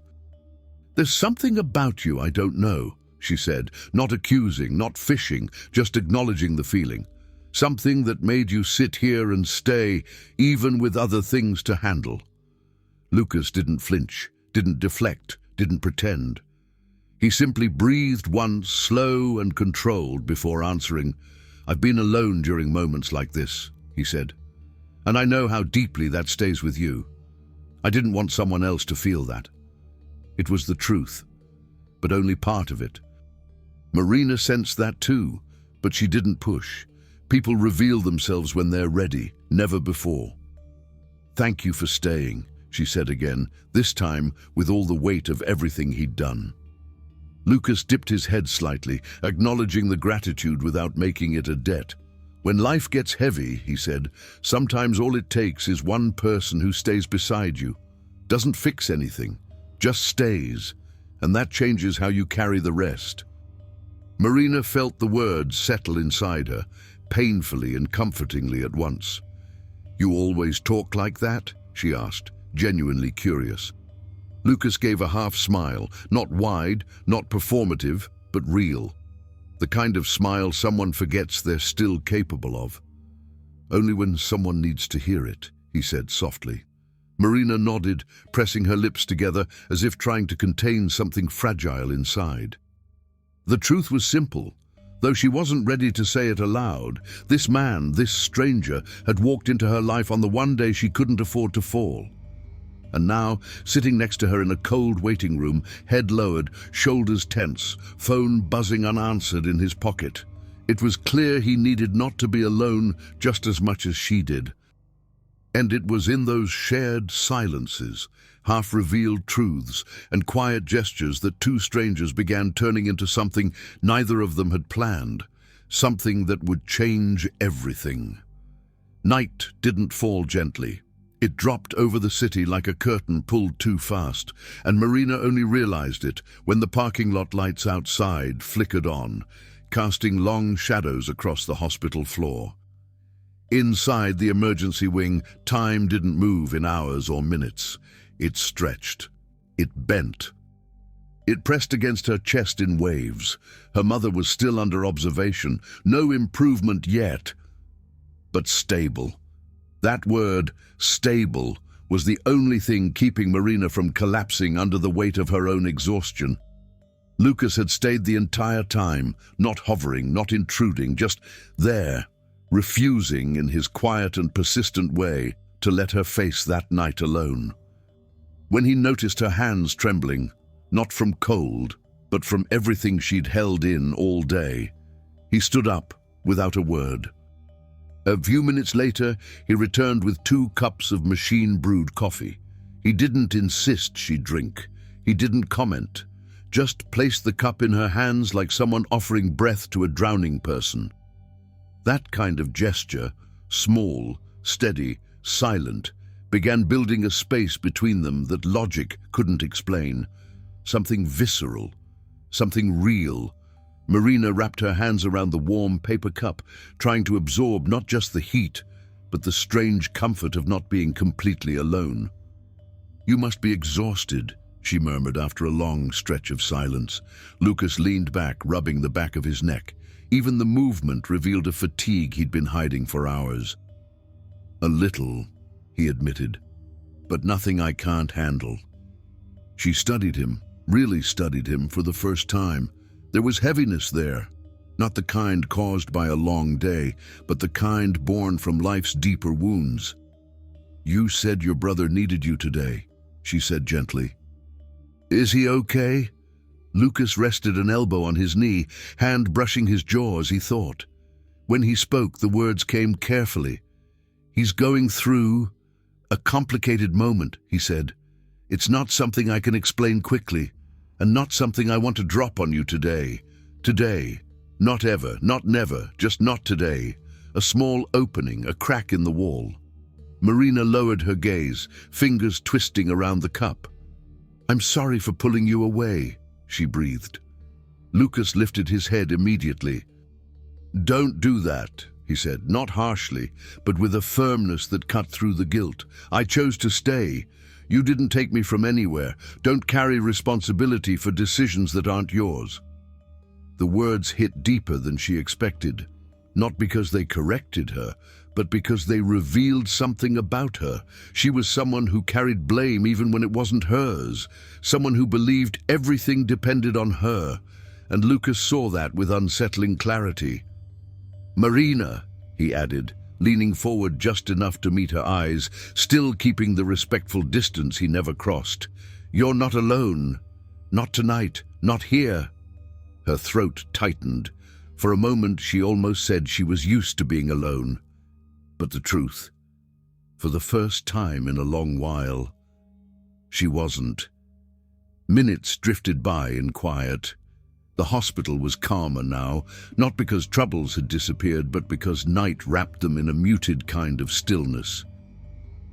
"There's something about you I don't know," she said, not accusing, not fishing, just acknowledging the feeling. "Something that made you sit here and stay, even with other things to handle." Lucas didn't flinch, didn't deflect, didn't pretend. He simply breathed once, slow and controlled, before answering. "I've been alone during moments like this," he said. "And I know how deeply that stays with you. I didn't want someone else to feel that." It was the truth, but only part of it. Marina sensed that too, but she didn't push. People reveal themselves when they're ready, never before. "Thank you for staying," she said again, this time with all the weight of everything he'd done. Lucas dipped his head slightly, acknowledging the gratitude without making it a debt. "When life gets heavy," he said, "sometimes all it takes is one person who stays beside you. Doesn't fix anything, just stays, and that changes how you carry the rest." Marina felt the words settle inside her, painfully and comfortingly at once. "You always talk like that?" she asked, genuinely curious. Lucas gave a half smile, not wide, not performative, but real. The kind of smile someone forgets they're still capable of. "Only when someone needs to hear it," he said softly. Marina nodded, pressing her lips together as if trying to contain something fragile inside. The truth was simple. Though she wasn't ready to say it aloud, this man, this stranger, had walked into her life on the one day she couldn't afford to fall. And now, sitting next to her in a cold waiting room, head lowered, shoulders tense, phone buzzing unanswered in his pocket, it was clear he needed not to be alone just as much as she did. And it was in those shared silences, half-revealed truths, and quiet gestures that two strangers began turning into something neither of them had planned, something that would change everything. Night didn't fall gently. It dropped over the city like a curtain pulled too fast, and Marina only realized it when the parking lot lights outside flickered on, casting long shadows across the hospital floor. Inside the emergency wing, time didn't move in hours or minutes. It stretched. It bent. It pressed against her chest in waves. Her mother was still under observation. No improvement yet, but stable. That word, stable, was the only thing keeping Marina from collapsing under the weight of her own exhaustion. Lucas had stayed the entire time, not hovering, not intruding, just there, refusing in his quiet and persistent way to let her face that night alone. When he noticed her hands trembling, not from cold, but from everything she'd held in all day, he stood up without a word. A few minutes later, he returned with 2 cups of machine-brewed coffee. He didn't insist she drink. He didn't comment. Just placed the cup in her hands like someone offering breath to a drowning person. That kind of gesture, small, steady, silent, began building a space between them that logic couldn't explain. Something visceral, something real. Marina wrapped her hands around the warm paper cup, trying to absorb not just the heat, but the strange comfort of not being completely alone. "You must be exhausted," she murmured after a long stretch of silence. Lucas leaned back, rubbing the back of his neck. Even the movement revealed a fatigue he'd been hiding for hours. "A little," he admitted, "but nothing I can't handle." She studied him, really studied him for the first time. There was heaviness there, not the kind caused by a long day, but the kind born from life's deeper wounds. "You said your brother needed you today," she said gently. "Is he okay?" Lucas rested an elbow on his knee, hand brushing his jaw as he thought. When he spoke, the words came carefully. "He's going through a complicated moment," he said. "It's not something I can explain quickly, and not something I want to drop on you today. Today. Not ever, not never, just not today." A small opening, a crack in the wall. Marina lowered her gaze, fingers twisting around the cup. "I'm sorry for pulling you away," she breathed. Lucas lifted his head immediately. "Don't do that," he said, not harshly, but with a firmness that cut through the guilt. "I chose to stay. You didn't take me from anywhere. Don't carry responsibility for decisions that aren't yours." The words hit deeper than she expected, not because they corrected her, but because they revealed something about her. She was someone who carried blame even when it wasn't hers, someone who believed everything depended on her, and Lucas saw that with unsettling clarity. "Marina," he added, leaning forward just enough to meet her eyes, still keeping the respectful distance he never crossed. "You're not alone. Not tonight. Not here." Her throat tightened. For a moment she almost said she was used to being alone. But the truth, for the first time in a long while, she wasn't. Minutes drifted by in quiet. The hospital was calmer now, not because troubles had disappeared, but because night wrapped them in a muted kind of stillness.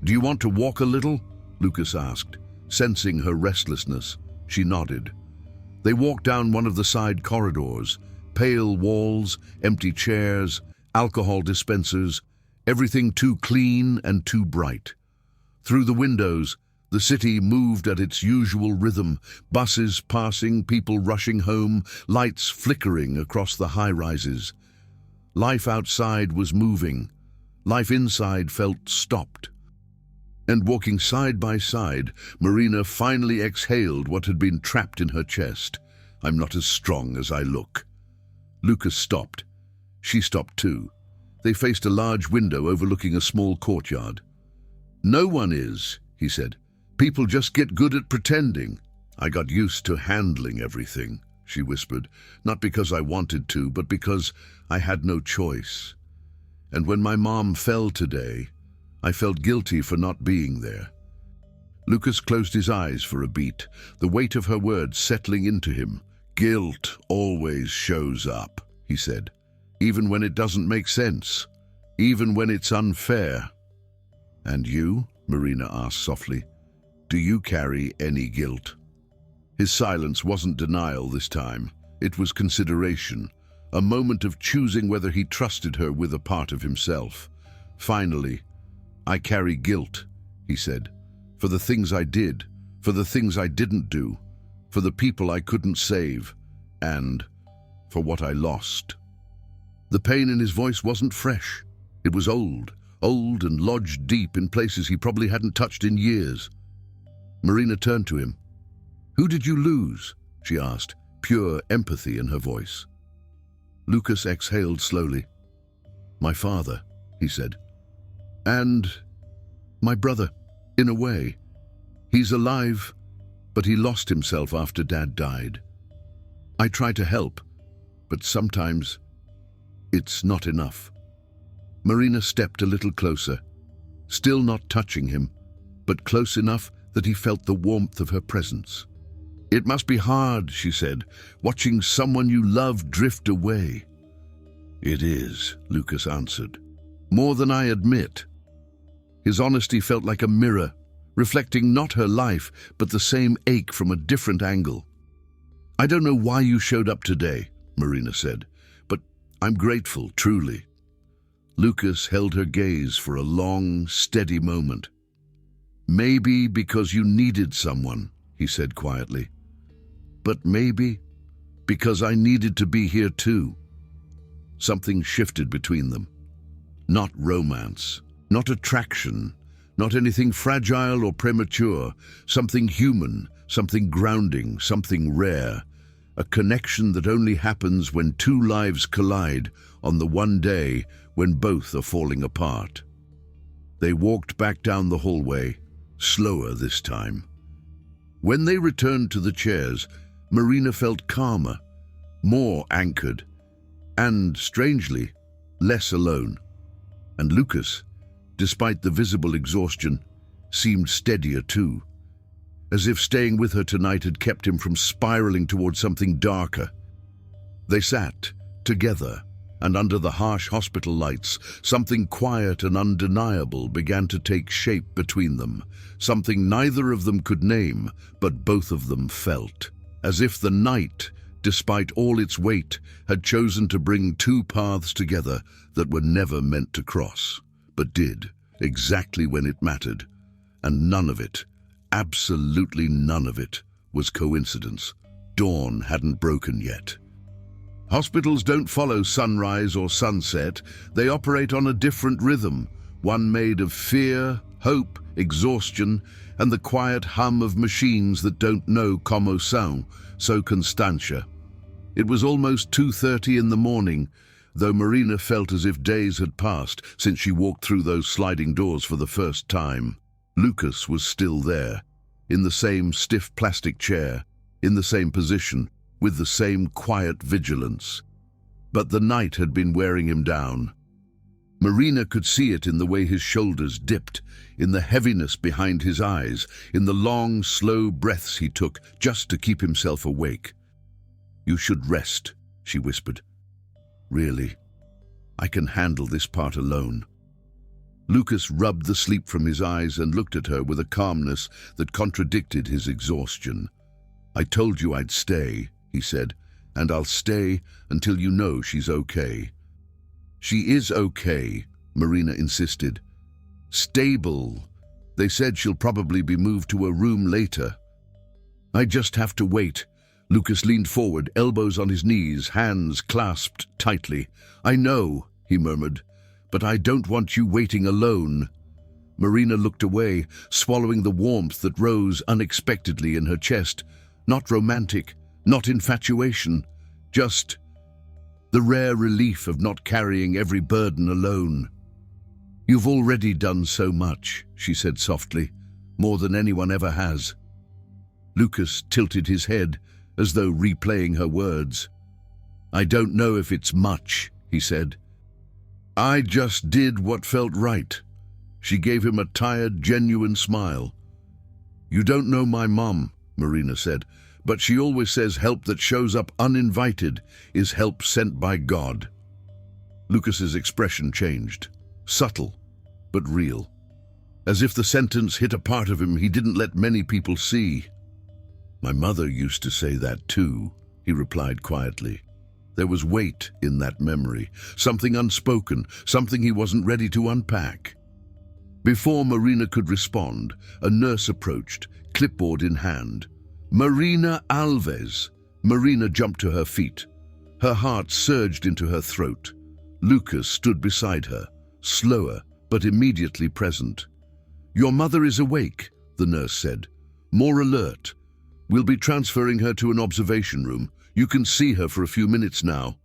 "Do you want to walk a little?" Lucas asked, sensing her restlessness. She nodded. They walked down one of the side corridors. Pale walls, empty chairs, alcohol dispensers, everything too clean and too bright. Through the windows, the city moved at its usual rhythm, buses passing, people rushing home, lights flickering across the high-rises. Life outside was moving. Life inside felt stopped. And walking side by side, Marina finally exhaled what had been trapped in her chest. "I'm not as strong as I look." Lucas stopped. She stopped too. They faced a large window overlooking a small courtyard. "No one is," he said. "People just get good at pretending." "I got used to handling everything," she whispered, "not because I wanted to, but because I had no choice. And when my mom fell today, I felt guilty for not being there." Lucas closed his eyes for a beat, the weight of her words settling into him. "Guilt always shows up," he said, "even when it doesn't make sense, even when it's unfair." "And you?" Marina asked softly. "Do you carry any guilt?" His silence wasn't denial this time. It was consideration, a moment of choosing whether he trusted her with a part of himself. Finally, "I carry guilt," he said, "for the things I did, for the things I didn't do, for the people I couldn't save, and for what I lost. The pain in his voice wasn't fresh. It was old and lodged deep in places he probably hadn't touched in years. Marina turned to him. "Who did you lose?" she asked, pure empathy in her voice. Lucas exhaled slowly. "My father," he said. "And my brother, in a way. He's alive, but he lost himself after Dad died. I try to help, but sometimes it's not enough." Marina stepped a little closer, still not touching him, but close enough that he felt the warmth of her presence. "It must be hard," she said, "watching someone you love drift away." "It is," Lucas answered. "More than I admit." His honesty felt like a mirror, reflecting not her life, but the same ache from a different angle. "I don't know why you showed up today," Marina said, "but I'm grateful, truly." Lucas held her gaze for a long, steady moment. "Maybe because you needed someone," he said quietly. "But maybe because I needed to be here too." Something shifted between them. Not romance, not attraction, not anything fragile or premature. Something human, something grounding, something rare. A connection that only happens when two lives collide on the one day when both are falling apart. They walked back down the hallway, slower this time. When they returned to the chairs, Marina felt calmer, more anchored, and, strangely, less alone. And Lucas, despite the visible exhaustion, seemed steadier too, as if staying with her tonight had kept him from spiraling towards something darker. They sat, together, and under the harsh hospital lights, something quiet and undeniable began to take shape between them, something neither of them could name, but both of them felt, as if the night, despite all its weight, had chosen to bring two paths together that were never meant to cross, but did, exactly when it mattered. And none of it, absolutely none of it, was coincidence. Dawn hadn't broken yet. Hospitals don't follow sunrise or sunset. They operate on a different rhythm, one made of fear, hope, exhaustion, and the quiet hum of machines that don't know como são, so Constantia. It was almost 2:30 in the morning, though Marina felt as if days had passed since she walked through those sliding doors for the first time. Lucas was still there, in the same stiff plastic chair, in the same position, with the same quiet vigilance. But the night had been wearing him down. Marina could see it in the way his shoulders dipped, in the heaviness behind his eyes, in the long, slow breaths he took just to keep himself awake. "You should rest," she whispered. "Really, I can handle this part alone." Lucas rubbed the sleep from his eyes and looked at her with a calmness that contradicted his exhaustion. "I told you I'd stay," he said, "and I'll stay until you know she's okay." "She is okay," Marina insisted. "Stable. They said she'll probably be moved to a room later." "I just have to wait." Lucas leaned forward, elbows on his knees, hands clasped tightly. "I know," he murmured, "but I don't want you waiting alone." Marina looked away, swallowing the warmth that rose unexpectedly in her chest. Not romantic, not infatuation, just the rare relief of not carrying every burden alone. "You've already done so much," she said softly, "more than anyone ever has." Lucas tilted his head, as though replaying her words. "I don't know if it's much," he said. "I just did what felt right." She gave him a tired, genuine smile. "You don't know my mom," Marina said, "but she always says help that shows up uninvited is help sent by God." Lucas's expression changed, subtle, but real, as if the sentence hit a part of him he didn't let many people see. "My mother used to say that too," he replied quietly. There was weight in that memory, something unspoken, something he wasn't ready to unpack. Before Marina could respond, a nurse approached, clipboard in hand. Marina Alves. Marina jumped to her feet. Her heart surged into her throat. Lucas stood beside her, slower but immediately present. "Your mother is awake," the nurse said. "More alert. We'll be transferring her to an observation room. You can see her for a few minutes now."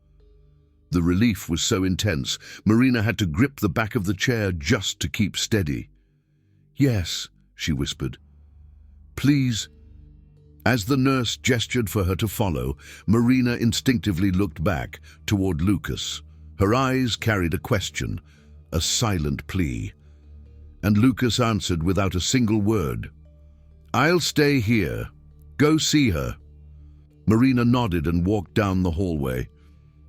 The relief was so intense, Marina had to grip the back of the chair just to keep steady. "Yes," she whispered. "Please." As the nurse gestured for her to follow, Marina instinctively looked back toward Lucas. Her eyes carried a question, a silent plea. And Lucas answered without a single word. "I'll stay here. Go see her." Marina nodded and walked down the hallway.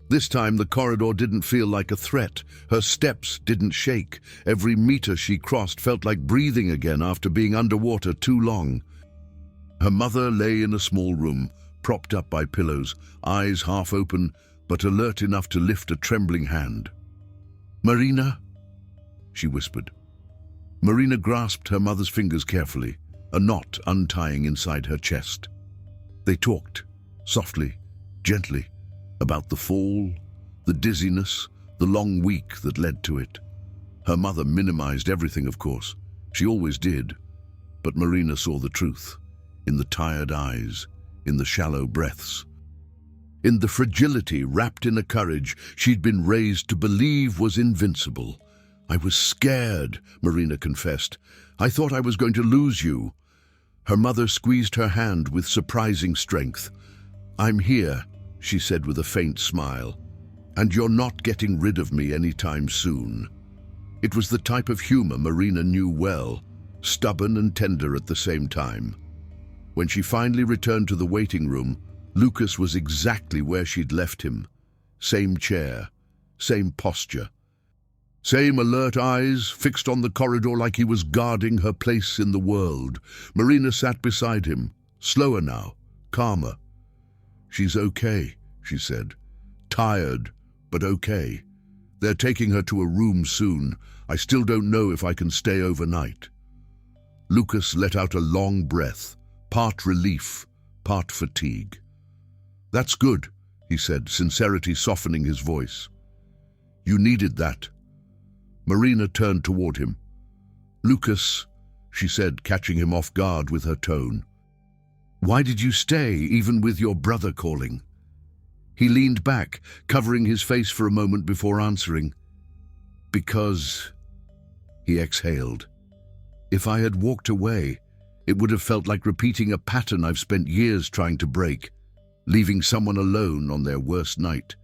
This time the corridor didn't feel like a threat. Her steps didn't shake. Every meter she crossed felt like breathing again after being underwater too long. Her mother lay in a small room, propped up by pillows, eyes half open, but alert enough to lift a trembling hand. "Marina?" she whispered. Marina grasped her mother's fingers carefully, a knot untying inside her chest. They talked, softly, gently, about the fall, the dizziness, the long week that led to it. Her mother minimized everything, of course. She always did. But Marina saw the truth, in the tired eyes, in the shallow breaths, in the fragility wrapped in a courage she'd been raised to believe was invincible. "I was scared," Marina confessed. "I thought I was going to lose you." Her mother squeezed her hand with surprising strength. "I'm here," she said with a faint smile. "And you're not getting rid of me anytime soon." It was the type of humor Marina knew well, stubborn and tender at the same time. When she finally returned to the waiting room, Lucas was exactly where she'd left him. Same chair, same posture, same alert eyes fixed on the corridor like he was guarding her place in the world. Marina sat beside him, slower now, calmer. "She's okay," she said. "Tired, but okay. They're taking her to a room soon. I still don't know if I can stay overnight." Lucas let out a long breath, part relief, part fatigue. "That's good," he said, sincerity softening his voice. "You needed that." Marina turned toward him. "Lucas," she said, catching him off guard with her tone. "Why did you stay, even with your brother calling?" He leaned back, covering his face for a moment before answering. "Because," he exhaled, "if I had walked away, it would have felt like repeating a pattern I've spent years trying to break, leaving someone alone on their worst night.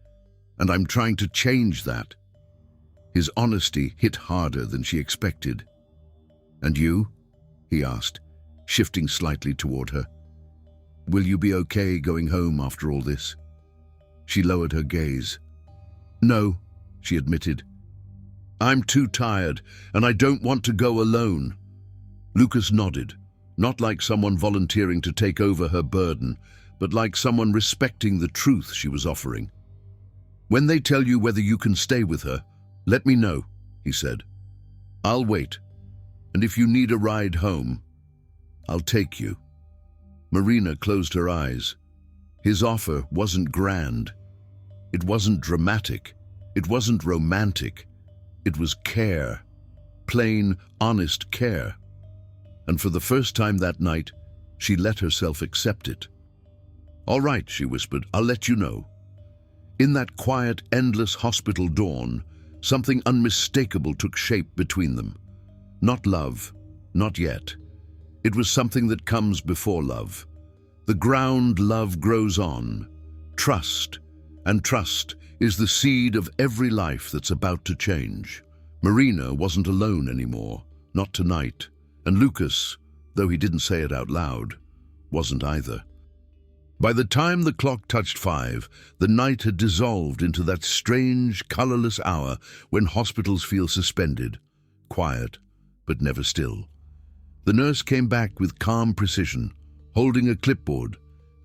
And I'm trying to change that." His honesty hit harder than she expected. "And you?" he asked, shifting slightly toward her. "Will you be okay going home after all this?" She lowered her gaze. "No," she admitted. "I'm too tired, and I don't want to go alone." Lucas nodded, not like someone volunteering to take over her burden, but like someone respecting the truth she was offering. "When they tell you whether you can stay with her, let me know," he said. "I'll wait, and if you need a ride home, I'll take you." Marina closed her eyes. His offer wasn't grand. It wasn't dramatic. It wasn't romantic. It was care. Plain, honest care. And for the first time that night, she let herself accept it. "All right," she whispered, "I'll let you know." In that quiet, endless hospital dawn, something unmistakable took shape between them. Not love, not yet. It was something that comes before love. The ground love grows on. Trust. And trust is the seed of every life that's about to change. Marina wasn't alone anymore, not tonight. And Lucas, though he didn't say it out loud, wasn't either. By the time the clock touched 5, the night had dissolved into that strange, colorless hour when hospitals feel suspended, quiet, but never still. The nurse came back with calm precision, holding a clipboard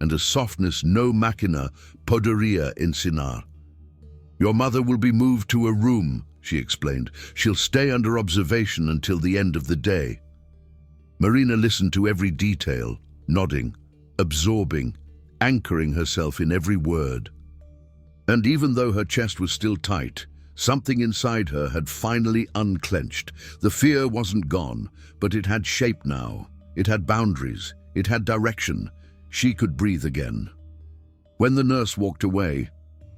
and a softness no máquina podría ensinar. "Your mother will be moved to a room," she explained. "She'll stay under observation until the end of the day." Marina listened to every detail, nodding, absorbing, anchoring herself in every word. And even though her chest was still tight, something inside her had finally unclenched. The fear wasn't gone, but it had shape now. It had boundaries. It had direction. She could breathe again. When the nurse walked away,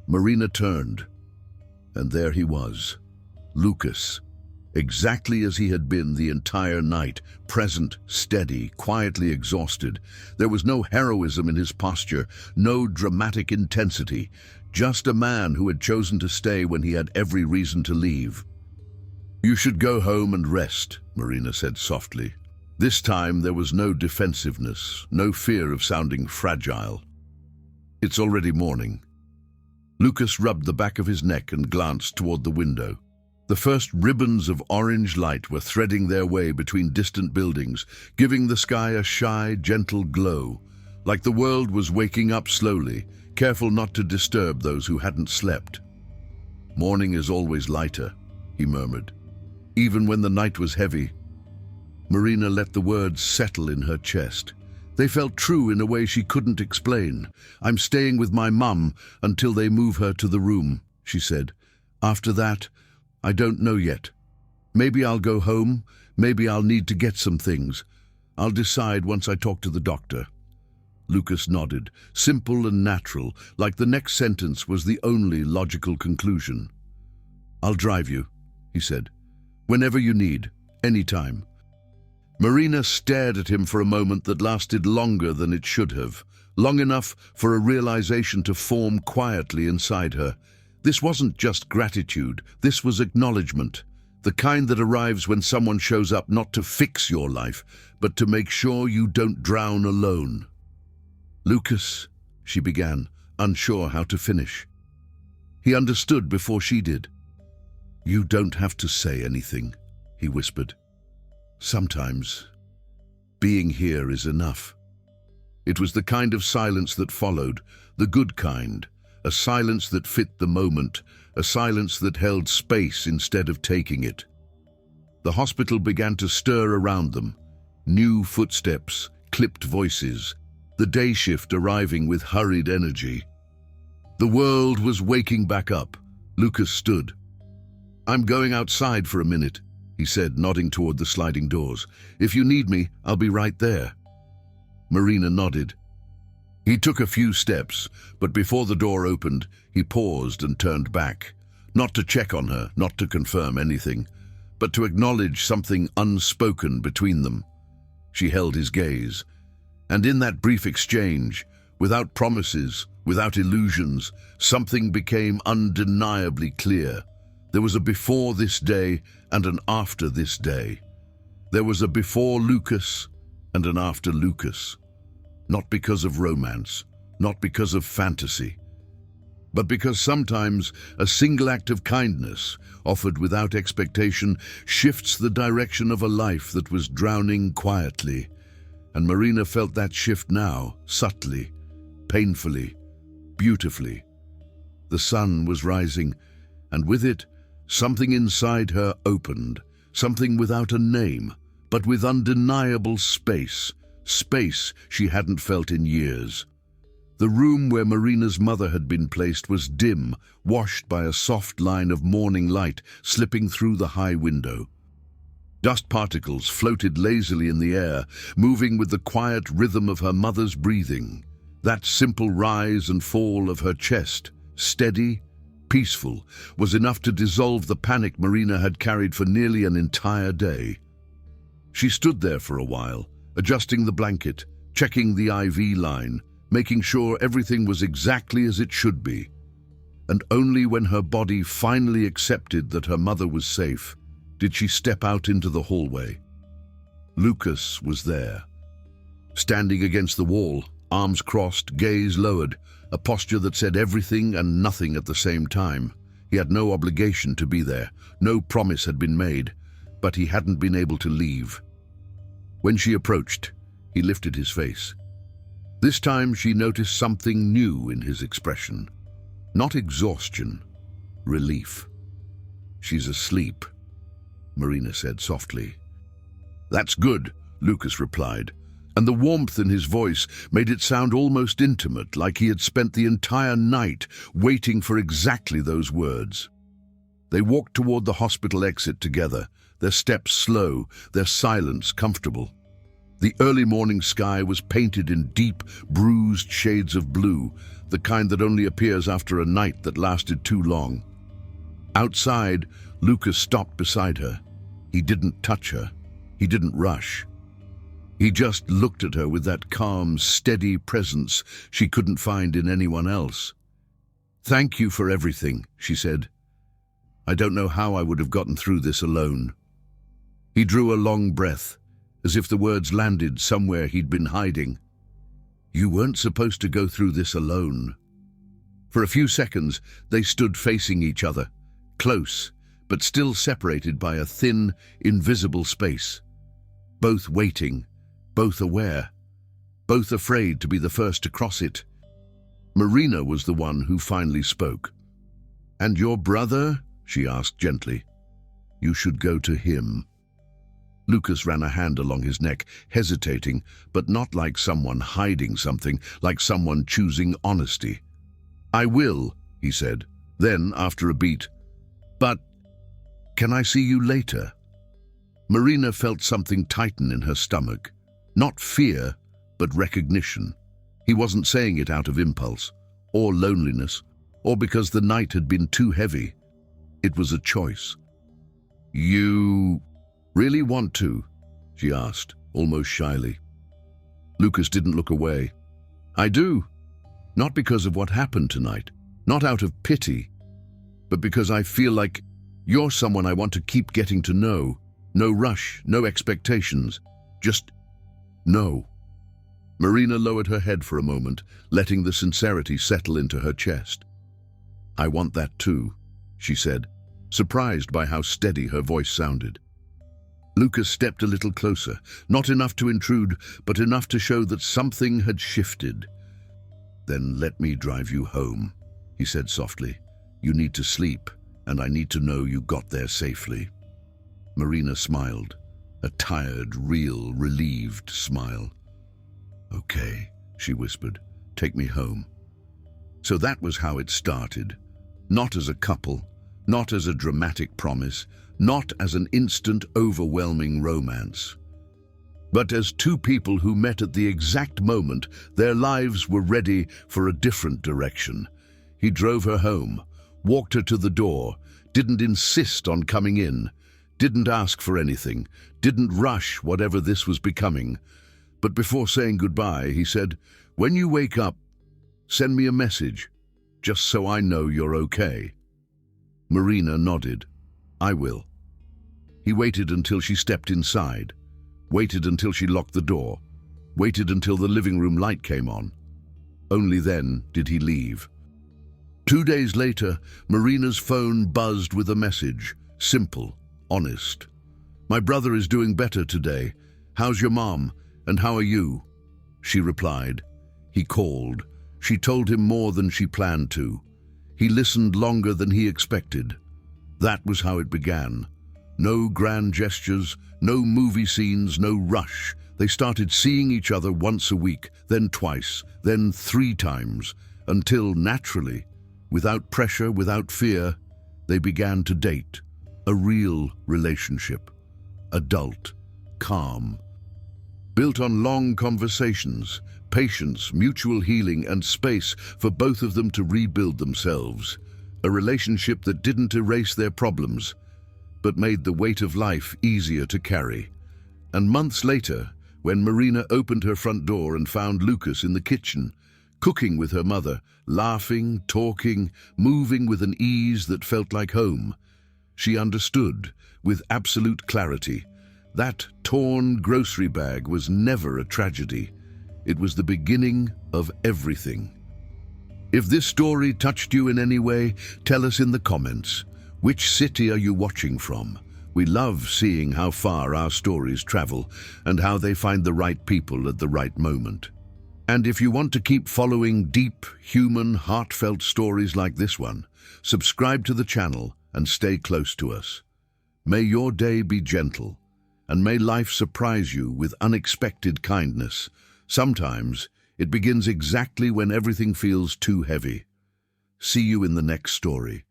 Marina turned, and there he was, Lucas, exactly as he had been the entire night, present, steady, quietly exhausted. There was no heroism in his posture, no dramatic intensity, just a man who had chosen to stay when he had every reason to leave. "You should go home and rest," Marina said softly. This time there was no defensiveness, no fear of sounding fragile. "It's already morning." Lucas rubbed the back of his neck and glanced toward the window. The first ribbons of orange light were threading their way between distant buildings, giving the sky a shy, gentle glow, like the world was waking up slowly, careful not to disturb those who hadn't slept. "Morning is always lighter," he murmured, "even when the night was heavy." Marina let the words settle in her chest. They felt true in a way she couldn't explain. "I'm staying with my mum until they move her to the room," she said. "After that, I don't know yet. Maybe I'll go home, maybe I'll need to get some things. I'll decide once I talk to the doctor." Lucas nodded, simple and natural, like the next sentence was the only logical conclusion. "I'll drive you," he said. "Whenever you need, anytime." Marina stared at him for a moment that lasted longer than it should have, long enough for a realization to form quietly inside her. This wasn't just gratitude, this was acknowledgement, the kind that arrives when someone shows up not to fix your life, but to make sure you don't drown alone. "Lucas," she began, unsure how to finish. He understood before she did. "You don't have to say anything," he whispered. "Sometimes, being here is enough." It was the kind of silence that followed, the good kind, a silence that fit the moment, a silence that held space instead of taking it. The hospital began to stir around them, new footsteps, clipped voices, the day shift arriving with hurried energy. The world was waking back up. Lucas stood. "I'm going outside for a minute," he said, nodding toward the sliding doors. "If you need me, I'll be right there." Marina nodded. He took a few steps, but before the door opened, he paused and turned back, not to check on her, not to confirm anything, but to acknowledge something unspoken between them. She held his gaze, and in that brief exchange, without promises, without illusions, something became undeniably clear. There was a before this day and an after this day. There was a before Lucas and an after Lucas. Not because of romance, not because of fantasy, but because sometimes a single act of kindness, offered without expectation, shifts the direction of a life that was drowning quietly. And Marina felt that shift now, subtly, painfully, beautifully. The sun was rising, and with it, something inside her opened, something without a name, but with undeniable space. Space she hadn't felt in years. The room where Marina's mother had been placed was dim, washed by a soft line of morning light slipping through the high window. Dust particles floated lazily in the air, moving with the quiet rhythm of her mother's breathing. That simple rise and fall of her chest, steady, peaceful, was enough to dissolve the panic Marina had carried for nearly an entire day. She stood there for a while, adjusting the blanket, checking the IV line, making sure everything was exactly as it should be. And only when her body finally accepted that her mother was safe, did she step out into the hallway. Lucas was there, standing against the wall, arms crossed, gaze lowered, a posture that said everything and nothing at the same time. He had no obligation to be there, no promise had been made, but he hadn't been able to leave. When she approached, he lifted his face. This time she noticed something new in his expression. Not exhaustion, relief. "She's asleep," Marina said softly. "That's good," Lucas replied, and the warmth in his voice made it sound almost intimate, like he had spent the entire night waiting for exactly those words. They walked toward the hospital exit together, their steps slow, their silence comfortable. The early morning sky was painted in deep, bruised shades of blue, the kind that only appears after a night that lasted too long. Outside, Lucas stopped beside her. He didn't touch her. He didn't rush. He just looked at her with that calm, steady presence she couldn't find in anyone else. "Thank you for everything," she said. "I don't know how I would have gotten through this alone." He drew a long breath, as if the words landed somewhere he'd been hiding. "You weren't supposed to go through this alone." For a few seconds, they stood facing each other, close, but still separated by a thin, invisible space. Both waiting, both aware, both afraid to be the first to cross it. Marina was the one who finally spoke. "And your brother?" she asked gently. "You should go to him." Lucas ran a hand along his neck, hesitating, but not like someone hiding something, like someone choosing honesty. "I will," he said. Then, after a beat, "But can I see you later?" Marina felt something tighten in her stomach. Not fear, but recognition. He wasn't saying it out of impulse, or loneliness, or because the night had been too heavy. It was a choice. "You really want to?" she asked, almost shyly. Lucas didn't look away. "I do. Not because of what happened tonight, not out of pity, but because I feel like you're someone I want to keep getting to know. No rush, no expectations, just know." Marina lowered her head for a moment, letting the sincerity settle into her chest. "I want that too," she said, surprised by how steady her voice sounded. Lucas stepped a little closer, not enough to intrude, but enough to show that something had shifted. "Then let me drive you home," he said softly. "You need to sleep, and I need to know you got there safely." Marina smiled, a tired, real, relieved smile. "Okay," she whispered, "take me home." So that was how it started. Not as a couple, not as a dramatic promise, not as an instant, overwhelming romance, but as two people who met at the exact moment their lives were ready for a different direction. He drove her home, walked her to the door, didn't insist on coming in, didn't ask for anything, didn't rush whatever this was becoming. But before saying goodbye, he said, "When you wake up, send me a message, just so I know you're okay." Marina nodded. "I will." He waited until she stepped inside, waited until she locked the door, waited until the living room light came on. Only then did he leave. 2 days later, Marina's phone buzzed with a message, simple, honest. "My brother is doing better today. How's your mom? And how are you?" She replied. He called. She told him more than she planned to. He listened longer than he expected. That was how it began. No grand gestures, no movie scenes, no rush. They started seeing each other once a week, then twice, then 3 times, until naturally, without pressure, without fear, they began to date. A real relationship. Adult, calm. Built on long conversations, patience, mutual healing, and space for both of them to rebuild themselves. A relationship that didn't erase their problems, but made the weight of life easier to carry. And months later, when Marina opened her front door and found Lucas in the kitchen, cooking with her mother, laughing, talking, moving with an ease that felt like home, she understood, with absolute clarity, that torn grocery bag was never a tragedy. It was the beginning of everything. If this story touched you in any way, tell us in the comments. Which city are you watching from? We love seeing how far our stories travel and how they find the right people at the right moment. And if you want to keep following deep, human, heartfelt stories like this one, subscribe to the channel and stay close to us. May your day be gentle, and may life surprise you with unexpected kindness. Sometimes it begins exactly when everything feels too heavy. See you in the next story.